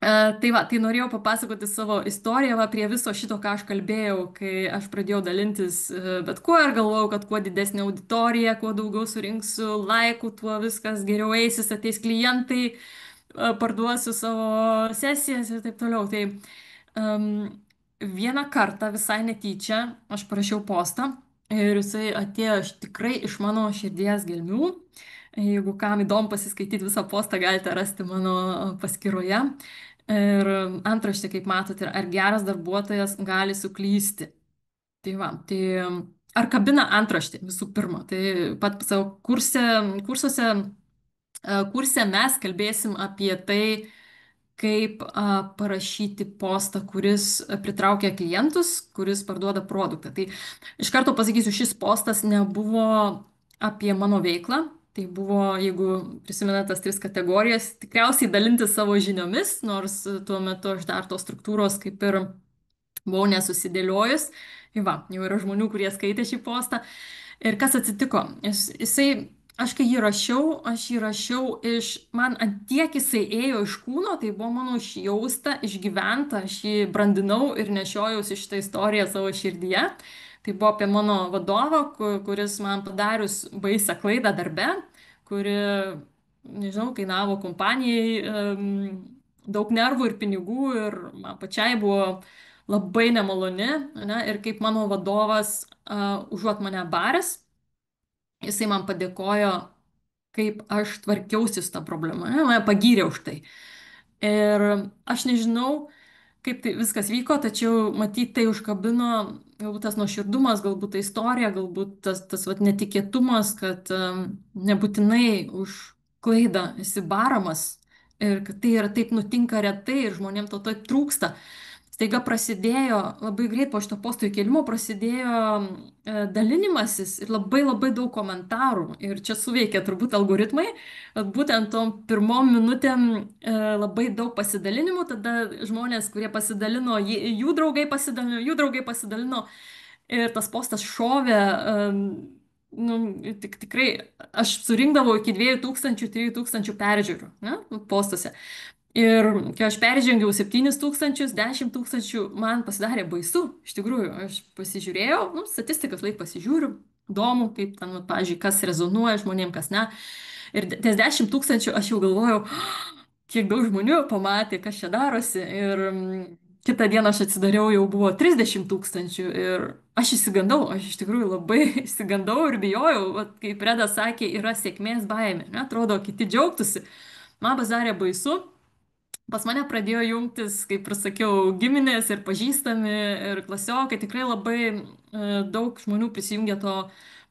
Tai norėjau papasakoti savo istoriją prie viso šito, ką aš kalbėjau, kai aš pradėjau dalintis bet kuo ir galvojau, kad kuo didesnė auditorija, kuo daugiau surinksiu laikų, tuo viskas geriau eisis, ateis klientai, parduosiu savo sesijas ir taip toliau. Tai vieną kartą visai netyčia aš parašiau postą ir jisai atėjo tikrai iš mano širdies gelmių. Jeigu kam įdomu pasiskaityti visą postą, galite rasti mano paskyroje. Ir antraštė, kaip matote, ar geras darbuotojas gali suklysti. Tai va, tai ar kabina antraštė visų pirma. Tai pat savo kurse mes kalbėsim apie tai, kaip parašyti postą, kuris pritraukia klientus, kuris parduoda produktą. Tai iš karto pasakysiu, šis postas nebuvo apie mano veiklą. Tai buvo, jeigu prisimenate tas 3 kategorijas, tikriausiai dalinti savo žiniomis, nors tuo metu aš dar tos struktūros kaip ir buvau nesusidėliojus. Tai va, jau yra žmonių, kurie skaitė šį postą. Ir kas atsitiko? Aš kai aš jį rašiau man ant tiek jisai ėjo iš kūno, tai buvo mano išjausta, išgyventa, aš jį brandinau ir nešiojausi šitą istoriją savo širdyje. Tai buvo apie mano vadovą, kuris man padarius baisę klaidą darbe, kuri, nežinau, kainavo kompanijai daug nervų ir pinigų ir man pačiai buvo labai nemaloni, ne? Ir kaip mano vadovas, užuot mane baręs, jisai man padėkojo, kaip aš tvarkiausi su tą problemą, ne? Mane pagyrė už tai. Ir aš nežinau, kaip tai viskas vyko, tačiau matyt tai užkabino galbūt tas nuoširdumas, galbūt ta istorija, galbūt tas vat, netikėtumas, kad nebūtinai už klaidą esi baramas ir kad tai yra taip nutinka retai ir žmonėms to taip trūksta. Staiga prasidėjo, labai greit po šito posto įkelimo prasidėjo dalinimasis ir labai labai daug komentarų. Ir čia suveikė turbūt algoritmai, kad būtent tom pirmom minutėm labai daug pasidalinimų, tada žmonės, kurie pasidalino, jų draugai pasidalino, jų draugai pasidalino ir tas postas šovė. Nu, tikrai aš surinkdavau iki 2000-3000 peržiūrų, ne, postuose. Ir kai aš peržengiau 7000, 10 000, man pasidarė baisu. Iš tikrųjų, aš pasižiūrėjau, nu, statistikas laik pasižiūriu, įdomu, kaip ten, nu, pavyzdžiui, kas rezonuoja žmonėm, kas ne. Ir ties 10 000 aš jau galvojau, kiek daug žmonių pamatė, kas čia darosi. Ir kitą dieną aš atsidariau, jau buvo 30 000 ir aš išsigandau, aš iš tikrųjų labai išsigandau ir bijojau, vat, kaip Reda sakė, yra sėkmės baimė, ne? Atrodo, kiti džiaugtųsi. Man pasidarė baisu. Pas mane pradėjo jungtis, kaip ir sakiau, giminės ir pažįstami ir klasiokai. Tikrai labai daug žmonių prisijungė to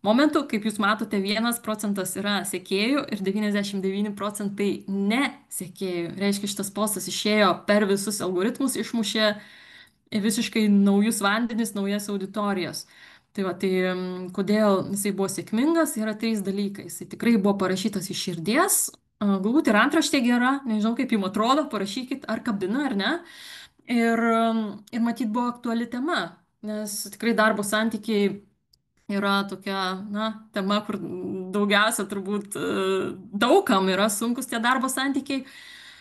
momentu. Kaip jūs matote, 1% yra sekėjų ir 99% ne sekėjų. Reiškia, šitas postas išėjo per visus algoritmus, išmušė visiškai naujus vandenis, naujas auditorijas. Tai va, tai kodėl jisai buvo sėkmingas, yra 3 dalykai. Jisai tikrai buvo parašytas iš širdies, galbūt ir antraštė gera, nežinau kaip jums atrodo, parašykit, ar kabina, ar ne. Ir matyt buvo aktuali tema, nes tikrai darbo santykiai yra tokia, na, tema, kur daugiausia turbūt daugam yra sunkus tie darbo santykiai.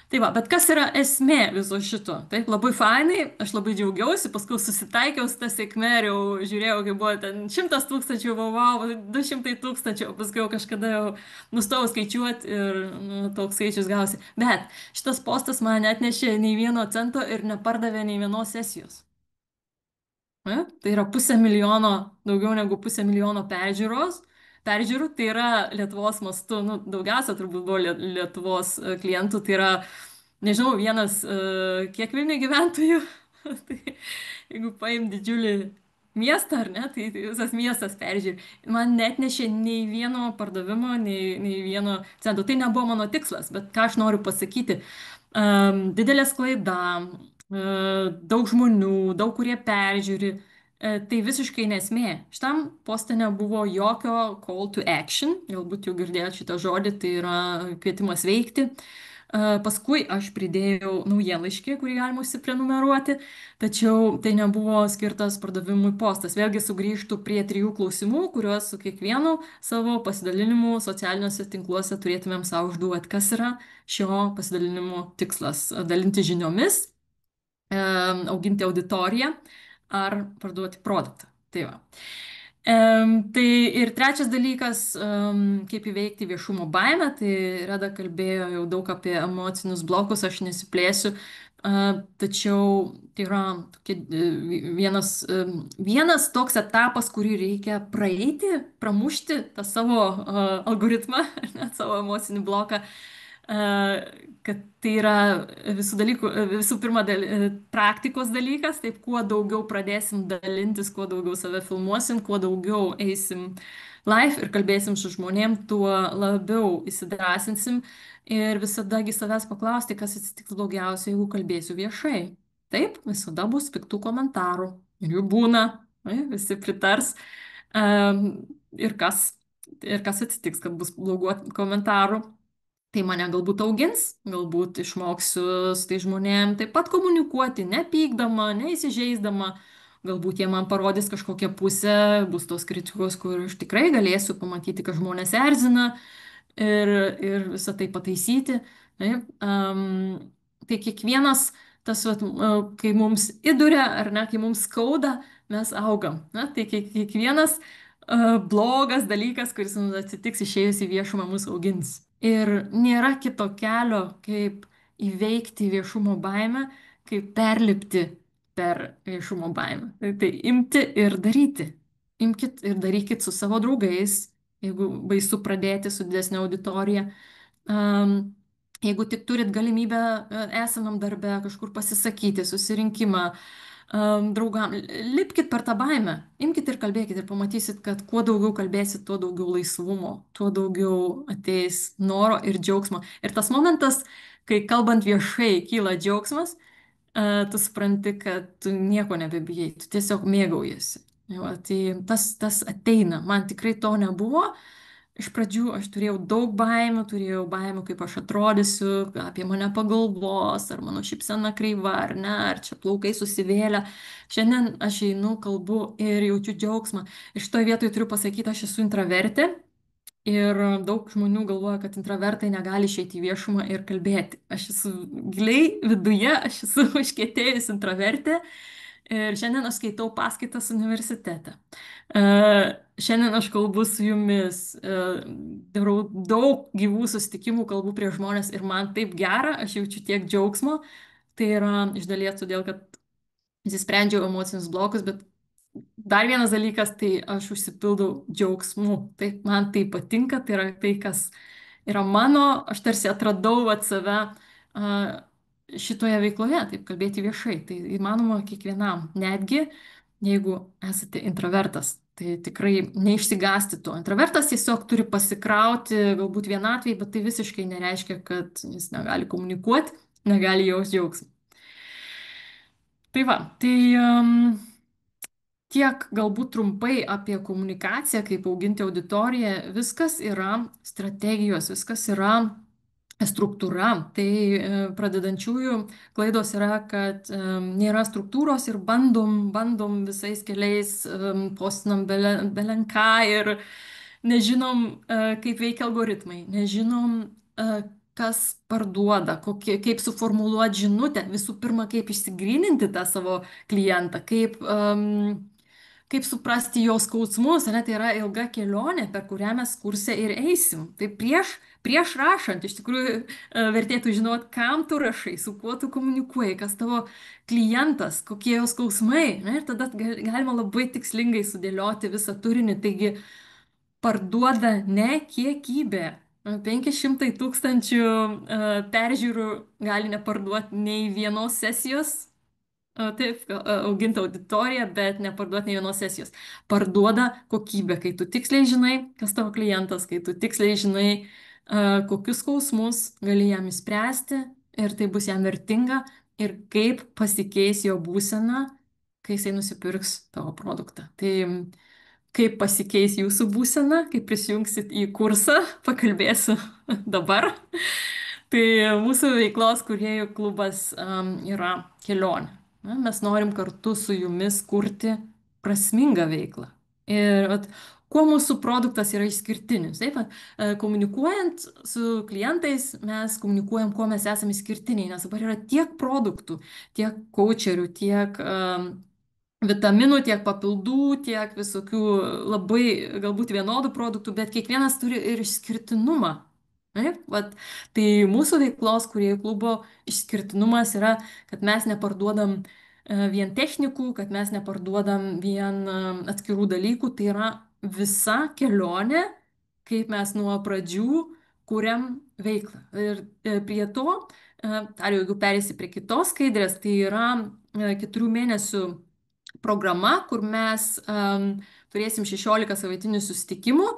Tai va, bet kas yra esmė viso šito? Taip, labai fainai, aš labai džiaugiausi, paskui susitaikiau su tą sėkmę ir jau žiūrėjau, kaip buvo ten 100 000, wow, 200 000, o paskui jau kažkada jau nustojau skaičiuoti ir nu, toks skaičius gausi. Bet šitas postas man net nešė nei 1 cento ir nepardavė nei vienos sesijos. Tai yra 500 000, daugiau negu 500 000 peržiūrų, tai yra Lietuvos mastu, nu, daugiausia turbūt buvo Lietuvos klientų, tai yra, nežinau, vienas, kiek Vilniuje gyventojų, tai jeigu paim didžiulį miestą, ar ne, tai visas miestas peržiūri. Man net nešė nei vieno pardavimo, nei vieno cento. Tai nebuvo mano tikslas, bet ką aš noriu pasakyti, didelė sklaida, daug žmonių, daug kurie peržiūri. Tai visiškai nesmė. Šitam poste nebuvo jokio call to action, galbūt jau girdėjote šitą žodį, tai yra kvietimas veikti. Paskui aš pridėjau naujienlaiškį, kurį galima užsiprenumeruoti, tačiau tai nebuvo skirtas pardavimui postas. Vėlgi sugrįžtų prie 3 klausimų, kuriuos su kiekvienu savo pasidalinimu socialiniuose tinkluose turėtumėm savo užduoti. Kas yra šio pasidalinimo tikslas? Dalinti žiniomis, auginti auditoriją ar parduoti produktą. Tai va. Tai ir trečias dalykas, kaip įveikti viešumo baimę, tai Reda kalbėjo jau daug apie emocinius blokus, aš nesiplėsiu, Tačiau tai yra vienas toks etapas, kurį reikia praeiti, pramušti tą savo algoritmą, net savo emocinį bloką, kad tai yra visų pirma praktikos dalykas, taip kuo daugiau pradėsim dalintis, kuo daugiau save filmuosim, kuo daugiau eisim live ir kalbėsim su žmonėm, tuo labiau įsidrasinsim ir visadagi savęs paklausti, kas atsitiks blogiausia, jeigu kalbėsiu viešai. Taip, visada bus piktų komentarų ir jų būna, visi pritars. Ir kas atsitiks, kad bus blogų komentarų. Tai mane galbūt augins, galbūt išmoksiu su tai žmonėm taip pat komunikuoti, nepykdama, neįsižeisdama. Galbūt jie man parodys kažkokią pusę, bus tos kritikos, kur aš tikrai galėsiu pamatyti, kad žmonės erzina ir visą tai pataisyti. Taip, tai kiekvienas tas, vat, kai mums įduria ar ne, kai mums skauda, mes augam. Na, tai kiekvienas blogas dalykas, kuris mums atsitiks išėjus į viešumą, mus augins. Ir nėra kito kelio, kaip įveikti viešumo baimę, kaip perlipti per viešumo baimę. Tai imti ir daryti. Imkit ir darykit su savo draugais, jeigu baisu pradėti su didesnė auditorija. Um, Jeigu tik turit galimybę esamam darbe kažkur pasisakyti, susirinkimą, draugam, lipkit per tą baimę, imkit ir kalbėkit ir pamatysit, kad kuo daugiau kalbėsit, tuo daugiau laisvumo, tuo daugiau ateis noro ir džiaugsmo. Ir tas momentas, kai kalbant viešai kyla džiaugsmas, tu supranti, kad tu nieko nebebijai, tu tiesiog mėgaujasi. Va, tai tas ateina, man tikrai to nebuvo. Iš pradžių aš turėjau baimių, kaip aš atrodysiu, apie mane pagalvos, ar mano šypsena kreiva, ar ne, ar čia plaukai susivėlę. Šiandien aš einu, kalbu ir jaučiu džiaugsmą. Ir šitoje vietoje turiu pasakyti, aš esu intravertė. Ir daug žmonių galvoja, kad intravertai negali išeiti į viešumą ir kalbėti. Aš esu giliai viduje, aš esu užkietėjus intravertė. Ir šiandien aš skaitau paskaitas universitete. Šiandien aš kalbu su jumis, darau daug gyvų susitikimų, kalbu prie žmonės ir man taip gera, aš jaučiu tiek džiaugsmo. Tai yra iš dalies todėl, kad įsisprendžiau emocinius blokus, bet dar vienas dalykas, tai aš užsipildau džiaugsmu. Tai man tai patinka, tai yra tai, kas yra mano, aš tarsi atradau vat save šitoje veikloje, taip kalbėti viešai. Tai įmanoma kiekvienam, netgi jeigu esate intravertas. Tai tikrai neišsigasti to. Intravertas tiesiog turi pasikrauti galbūt vienatvėj, bet tai visiškai nereiškia, kad jis negali komunikuoti, negali jausti džiaugsmą. Tai va, tai tiek galbūt trumpai apie komunikaciją, kaip auginti auditoriją. Viskas yra strategijos, viskas yra struktūra. Tai pradedančiųjų klaidos yra, kad nėra struktūros ir bandom visais keliais, postinam belenką ir nežinom, kaip veikia algoritmai, nežinom, kas parduoda, kaip suformuluoti žinutę, visų pirma, kaip išsigryninti tą savo klientą, kaip suprasti jo skausmus, ne, tai yra ilga kelionė, per kurią mes kurse ir eisim. Tai prieš rašant, iš tikrųjų, vertėtų žinoti, kam tu rašai, su kuo tu komunikuoji, kas tavo klientas, kokie jo skausmai, ne, ir tada galima labai tikslingai sudėlioti visą turinį. Taigi parduoda ne kiekybė. 500 tūkstančių peržiūrų gali neparduoti nei vienos sesijos. Taip, auginti auditoriją, bet neparduoti nei vienos sesijos. Parduoda kokybę, kai tu tiksliai žinai, kas tavo klientas, kai tu tiksliai žinai, kokius skausmus gali jam įspręsti ir tai bus jam vertinga ir kaip pasikeis jo būsena, kai jisai nusipirks tavo produktą. Tai kaip pasikeis jūsų būsena, kai prisijungsit į kursą, pakalbėsiu dabar. Tai mūsų veiklos kūrėjų klubas yra kelionė. Na, mes norim kartu su jumis kurti prasmingą veiklą. Ir kuo mūsų produktas yra išskirtinis. Taip, komunikuojant su klientais, mes komunikuojam, kuo mes esame išskirtiniai, nes dabar yra tiek produktų, tiek coacherių, tiek vitaminų, tiek papildų, tiek visokių labai galbūt vienodų produktų, bet kiekvienas turi ir išskirtinumą. Taip, vat, tai mūsų veiklos kūrėjų klubo išskirtinumas yra, kad mes neparduodam vien technikų, kad mes neparduodam vien atskirų dalykų, tai yra visa kelionė, kaip mes nuo pradžių kūriam veiklą. Ir prie to, ar jeigu perėsi prie kitos skaidrės, tai yra 4 mėnesių programa, kur mes turėsim 16 savaitinių susitikimų.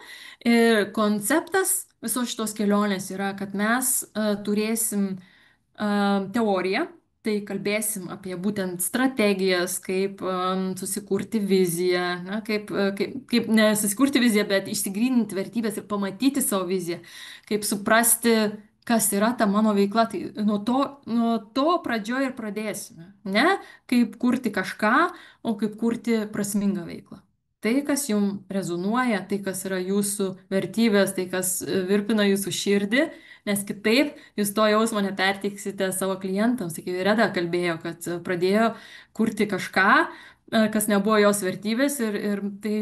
Ir konceptas visos šitos kelionės yra, kad mes turėsim teoriją, tai kalbėsim apie būtent strategijas, kaip susikurti viziją, na, kaip ne susikurti viziją, bet išsigryninti vertybės ir pamatyti savo viziją, kaip suprasti, kas yra ta mano veikla. Tai nuo to pradžioje ir pradėsime. Ne kaip kurti kažką, o kaip kurti prasmingą veiklą. Tai, kas jums rezonuoja, tai, kas yra jūsų vertybės, tai, kas virpina jūsų širdį, nes kitaip jūs to jausmo neperteiksite savo klientams. Kaip Reda kalbėjo, kad pradėjo kurti kažką, kas nebuvo jos vertybės ir tai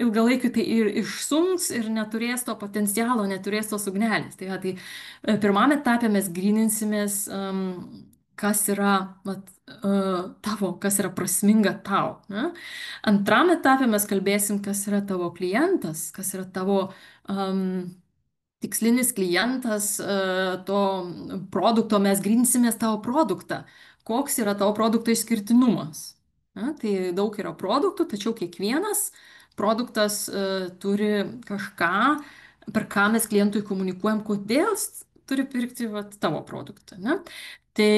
ilgalaikiu tai ir išsunks ir neturės to potencialo, neturės tos ugnelės. Tai, tai pirmame etape mes gryninsimės, kas yra tavo, kas yra prasminga tau. Ne? Antram etapė mes kalbėsim, kas yra tavo klientas, kas yra tavo tikslinis klientas to produkto, mes grinsimės tavo produktą. Koks yra tavo produkto išskirtinumas? Na, tai daug yra produktų, tačiau kiekvienas produktas turi kažką, per ką mes klientui komunikuojam, kodėl jis turi pirkti vat, tavo produktą. Ne? Tai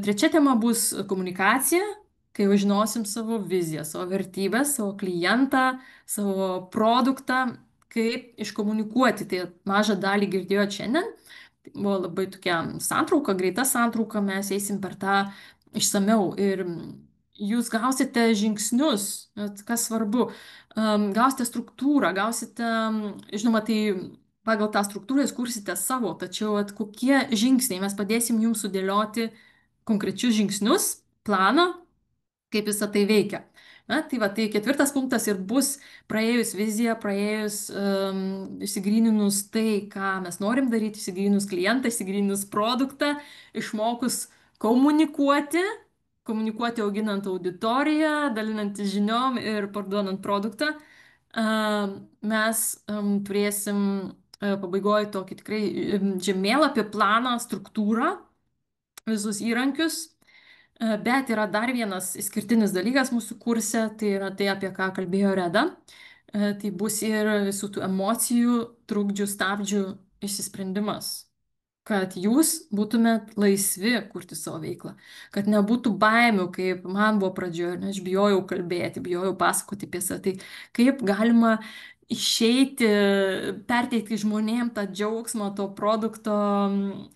trečia tema bus komunikacija, kai jau žinosim savo viziją, savo vertybės, savo klientą, savo produktą, kaip iškomunikuoti. Tai mažą dalį girdėjot šiandien. Tai buvo labai tokia santrauka, greita santrauka, mes eisim per tą išsameu ir jūs gausite žingsnius, kas svarbu, gausite struktūrą, gausite, žinoma, tai pagal tą struktūrą jūs kursite savo, tačiau kokie žingsniai, mes padėsim jums sudėlioti konkrečius žingsnius, planą, kaip visą tai veikia. Na, tai va, tai ketvirtas punktas ir bus praėjus viziją, praėjus išsigryninus tai, ką mes norim daryti, išsigryninus klientą, išsigryninus produktą, išmokus komunikuoti, auginant auditoriją, dalinantis žiniom ir parduodant produktą, mes turėsim pabaigoje tokį tikrai žemėlapį, planą, struktūrą, visus įrankius. Bet yra dar vienas išskirtinis dalykas mūsų kurse, tai yra tai, apie ką kalbėjo Reda. Tai bus ir visų tų emocijų, trukdžių, stabdžių išsisprendimas. Kad jūs būtumėt laisvi kurti savo veiklą, kad nebūtų baimių, kaip man buvo pradžioje, nes aš bijojau kalbėti, bijojau pasakoti apie save. Tai kaip galima išeiti, perteikti žmonėm tą džiaugsmą, to produkto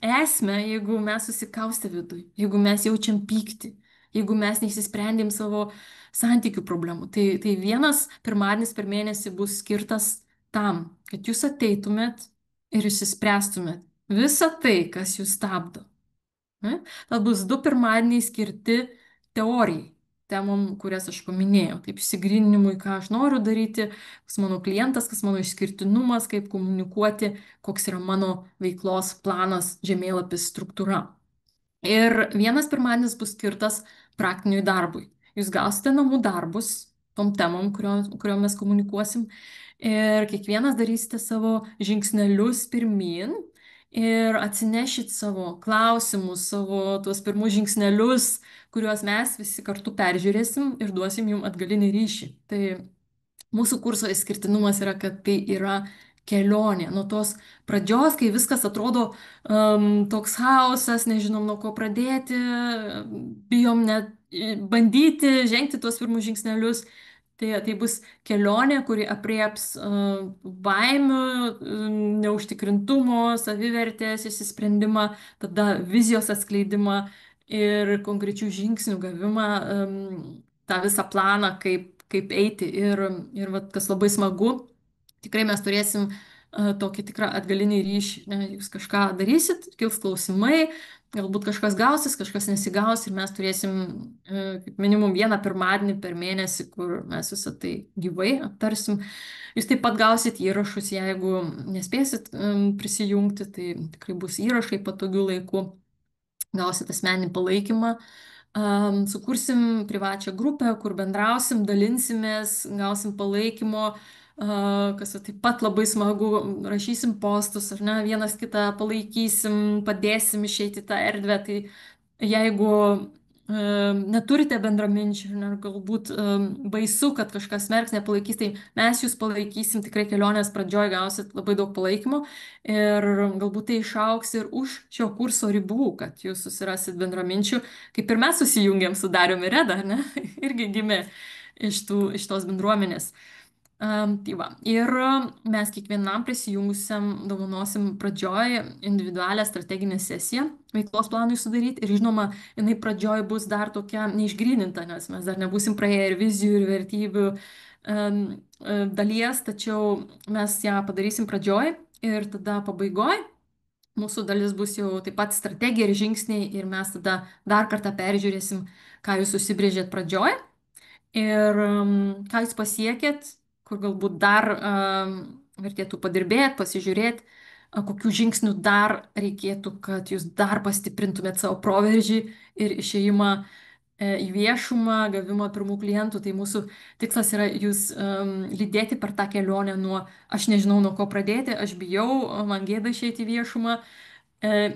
esmę, jeigu mes susikaustę viduj, jeigu mes jaučiam pyktį, jeigu mes neįsisprendėm savo santykių problemų. Tai vienas pirmadienis per mėnesį bus skirtas tam, kad jūs ateitumėt ir išsispręstumėt visą tai, kas jūs stabdo. Tad bus 2 pirmadieniai skirti teorijai, temom, kurias aš paminėjau. Taip, išsigryninimui, ką aš noriu daryti, kas mano klientas, kas mano išskirtinumas, kaip komunikuoti, koks yra mano veiklos planas, žemėlapis, struktūra. Ir vienas pirmadienis bus skirtas praktiniui darbui. Jūs gausite namų darbus tom temom, kuriuom mes komunikuosim. Ir kiekvienas darysite savo žingsnelius pirmin ir atsinešit savo klausimus, savo tuos pirmus žingsnelius, kuriuos mes visi kartu peržiūrėsim ir duosim jums atgalinį ryšį. Tai mūsų kurso išskirtinumas yra, kad tai yra kelionė. Nuo tos pradžios, kai viskas atrodo toks chaosas, nežinom nuo ko pradėti, bijom net bandyti žengti tuos pirmus žingsnelius. Tai bus kelionė, kuri aprieps baimių, neužtikrintumo, savivertės išsisprendimą, tada vizijos atskleidimą ir konkrečių žingsnių gavimą, tą visą planą, kaip eiti. Ir vat, kas labai smagu, tikrai mes turėsim tokį tikrą atgalinį ryšį. Ne? Jūs kažką darysit, kils klausimai, galbūt kažkas gausis, kažkas nesigaus ir mes turėsim kaip minimum vieną pirmadienį per mėnesį, kur mes visą tai gyvai aptarsim. Jūs taip pat gausit įrašus, jeigu nespėsit prisijungti, tai tikrai bus įrašai patogių laikų, gausit asmeninį palaikymą. Sukursim privačią grupę, kur bendrausim, dalinsimės, gausim palaikymo, kas taip pat labai smagu, rašysim postus, ar ne, vienas kitą palaikysim, padėsim išeiti į tą erdvę. Tai jeigu neturite bendraminčių, ar galbūt baisu, kad kažkas smerks, nepalaikys, tai mes jūs palaikysim, tikrai kelionės pradžioj gausit labai daug palaikymo ir galbūt tai išauks ir už šio kurso ribų, kad jūs susirasit bendraminčių, kaip ir mes susijungėm su Dariumi Reda, ne? Irgi gimė iš tos bendruomenės. Tai va. Ir mes kiekvienam prisijungusiam dovanosim pradžioj individualią strateginę sesiją veiklos planui sudaryti. Ir žinoma, jinai pradžioj bus dar tokia neišgryninta, nes mes dar nebūsim praėję ir vizijų, ir vertybių dalies, tačiau mes ją padarysim pradžioj ir tada pabaigoj. Mūsų dalis bus jau taip pat strategija ir žingsniai ir mes tada dar kartą peržiūrėsim, ką jūs susibrėžėt pradžioj. Ir ką jūs pasiekėt, kur galbūt dar vertėtų padirbėti, pasižiūrėti, kokių žingsnių dar reikėtų, kad jūs dar pastiprintumėt savo proveržį ir išėjimą į viešumą, gavimo pirmų klientų. Tai mūsų tikslas yra jūs lydėti per tą kelionę nuo aš nežinau nuo ko pradėti, aš bijau, man gėda išeiti į viešumą,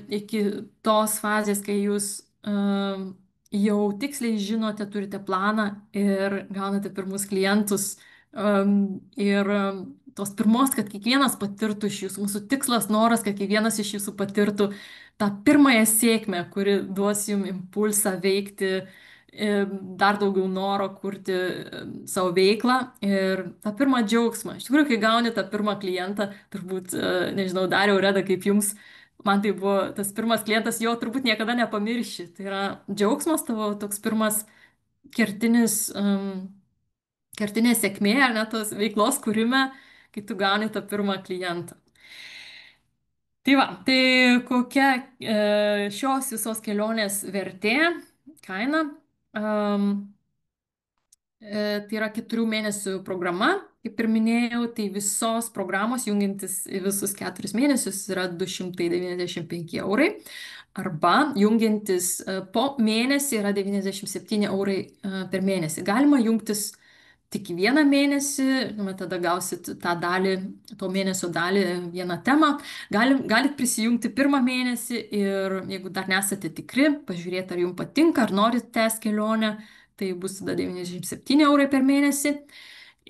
iki tos fazės, kai jūs jau tiksliai žinote, turite planą ir gaunate pirmus klientus. Ir tos pirmos, kad kiekvienas patirtų iš jūsų, mūsų tikslas, noras, kad kiekvienas iš jūsų patirtų tą pirmąją sėkmę, kuri duos jums impulsą veikti, dar daugiau noro kurti savo veiklą ir tą pirmą džiaugsmą. Iš tikrųjų, kai gauni tą pirmą klientą, turbūt, nežinau, Dariau, Reda, kaip jums, man tai buvo tas pirmas klientas, jo turbūt niekada nepamirši. Tai yra džiaugsmas tavo toks pirmas kertinis, kertinė sėkmė, ar ne tos veiklos kūrime, kai tu gauni tą pirmą klientą. Tai va, tai kokia šios visos kelionės vertė, kaina? Tai yra 4 mėnesių programa, kaip ir minėjau, tai visos programos jungiantis į visus 4 mėnesius yra 295 eurai, arba jungiantis po mėnesį yra 97 eurai per mėnesį. Galima jungtis tik vieną mėnesį, tada gausit tą dalį, to mėnesio dalį, vieną temą. Galit prisijungti pirmą mėnesį ir jeigu dar nesate tikri, pažiūrėti, ar jums patinka, ar norit tęsti kelionę, tai bus tada 97 eurai per mėnesį.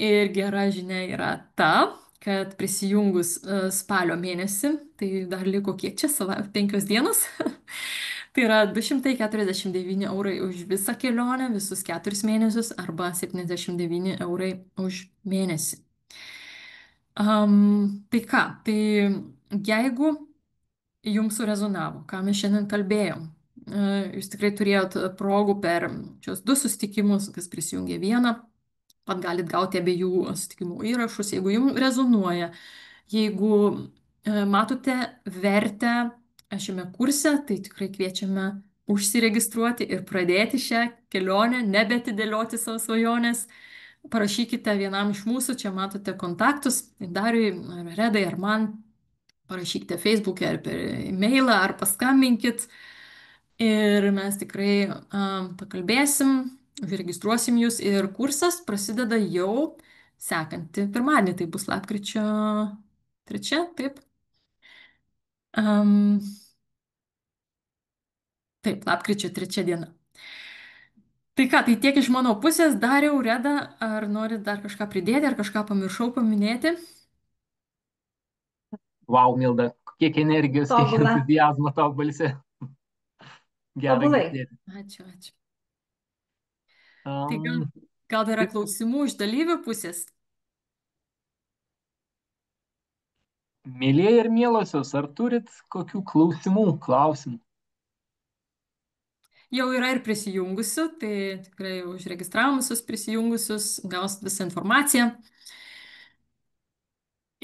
Ir gera žinia yra ta, kad prisijungus spalio mėnesį, tai dar liko kiek čia, 5 dienos, tai yra 249 eurai už visą kelionę, visus 4 mėnesius, arba 79 eurai už mėnesį. Tai ką, tai jeigu jums surezonavo, ką mes šiandien kalbėjom, jūs tikrai turėjot progų per šios 2 susitikimus, kas prisijungė vieną, pat galit gauti abiejų susitikimų įrašus, jeigu jums rezonuoja, jeigu matote vertę šiame kurse, tai tikrai kviečiame užsiregistruoti ir pradėti šią kelionę, nebetidėlioti savo svajonės. Parašykite vienam iš mūsų, čia matote kontaktus, Dariui, ar Redai, ar man. Parašykite Facebook'e ar per e-mailą, ar paskambinkit. Ir mes tikrai pakalbėsim, užregistruosim jūs ir kursas prasideda jau sekantį pirmadienį, tai bus lapkričio 3, taip? Taip, lapkričio 3 diena. Tai ką, tai tiek iš mano pusės. Dariau, Reda, ar norit dar kažką pridėti, ar kažką pamiršau paminėti? Vau, Milda, kiek energijos, kiek Tobula. entuzijazmo tavo balse. Gerai Tobulai. girdėti. Ačiū, ačiū. Tai gal dar yra Taip. klausimų iš dalyvių pusės? Mėlyje ir mielosios, ar turit kokių klausimų? Jau yra ir prisijungusių, tai tikrai užregistravusius prisijungusius, gaus visą informaciją.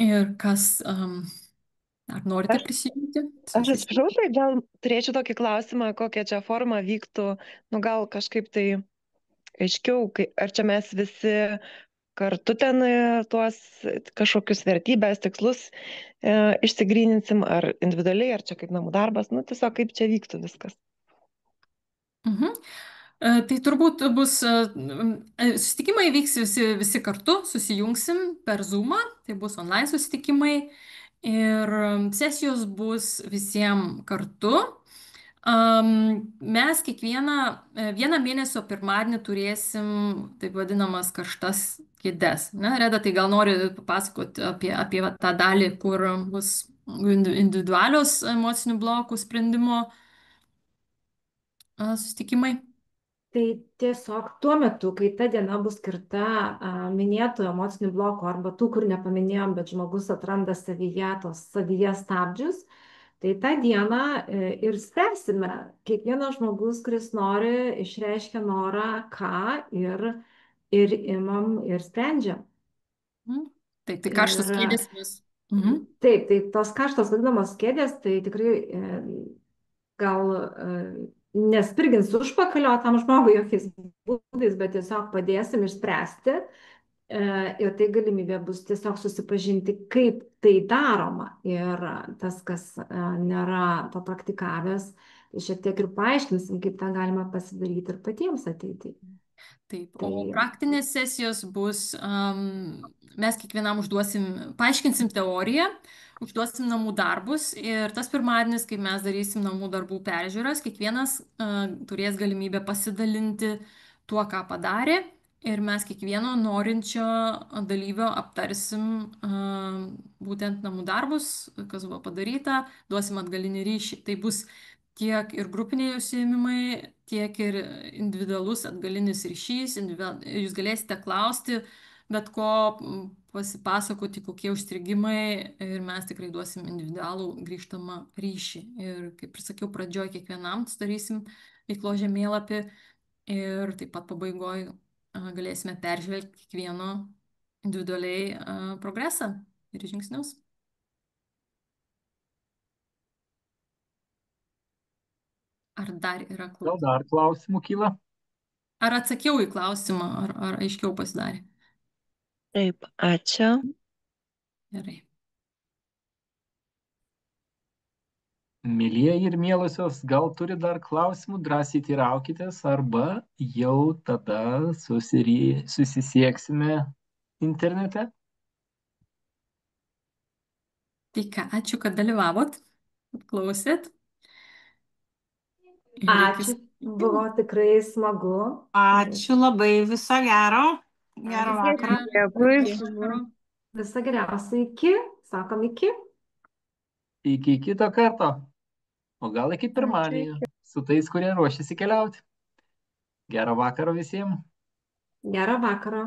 Ir kas, ar norite Aš, prisijungti? aš atsiprašau, tai gal turėčiau tokį klausimą, kokia čia forma vyktų, nu gal kažkaip tai aiškiau, ar čia mes visi kartu ten tuos kažkokius vertybės, tikslus išsigryninsim, ar individualiai, ar čia kaip namų darbas, nu tiesiog kaip čia vyktų viskas. Mhm. Tai turbūt bus, susitikimai vyks visi kartu, susijungsim per Zoomą, tai bus online susitikimai ir sesijos bus visiems kartu. Mes vieną mėnesio pirmadienį turėsim taip vadinamas karštas kėdes. Ne, Reda, tai gal nori papasakoti apie va tą dalį, kur bus individualios emocinių blokų sprendimo susitikimai. Tai tiesiog tuo metu, kai ta diena bus skirta minėtų emocinių blokų arba tų, kur nepaminėjom, bet žmogus atranda savyje stabdžius, tai tą dieną ir spręsime. Kiekvienas žmogus, kuris nori, išreiškia norą, ką ir imam ir sprendžiam. Mhm. Tai karštas Ir kėdės mes. Mhm. taip, tai tos karštos vadinamos kėdės, tai tikrai gal nespirgins užpakalio tam žmogui jokiais būdais, bet tiesiog padėsim išspręsti. Ir tai galimybė bus tiesiog susipažinti, kaip tai daroma. Ir tas, kas nėra to praktikavęs, tai šiek tiek ir paaiškinsim, kaip tą galima pasidaryti ir patiems ateiti. Taip, Tai o praktinės sesijos bus, mes kiekvienam paaiškinsim teoriją, užduosim namų darbus ir tas pirmadienis, kai mes darysim namų darbų peržiūras, kiekvienas turės galimybę pasidalinti tuo, ką padarė ir mes kiekvieno norinčio dalyvio aptarsim būtent namų darbus, kas buvo padaryta, duosim atgalinį ryšį. Tai bus tiek ir grupiniai užsiėmimai, tiek ir individualus atgalinis ryšys. Jūs galėsite klausti, bet ko pasipasakoti, kokie užstrigimai ir mes tikrai duosim individualų grįžtamą ryšį. Ir kaip ir sakiau, pradžioj kiekvienam sudarysim veiklos žemėlapį ir taip pat pabaigoj galėsime peržvelgti kiekvieno individualiai progresą ir žingsnius. Ar dar yra Gal klausimų? dar klausimų kyla? Ar atsakiau į klausimą, ar aiškiau pasidarė? Taip, ačiū. Gerai. Mėlyjeji ir mielosios, gal turi dar klausimų, drąsiai teiraukitės arba jau tada susisieksime internete. Tai ką, ačiū, kad dalyvavot, kad klausėt. Ir iki ačiū, buvo susitikimų. tikrai smagu. Ačiū labai, viso gero. Gero Ačiū, vakaro. Dėkui. Iki vakaro. viso geriausio iki, sakom iki. Iki kito karto, o gal iki Ačiū. pirmadienio, su tais, kurie ruošiasi keliauti. Gerą vakarą visiems. Gero vakaro.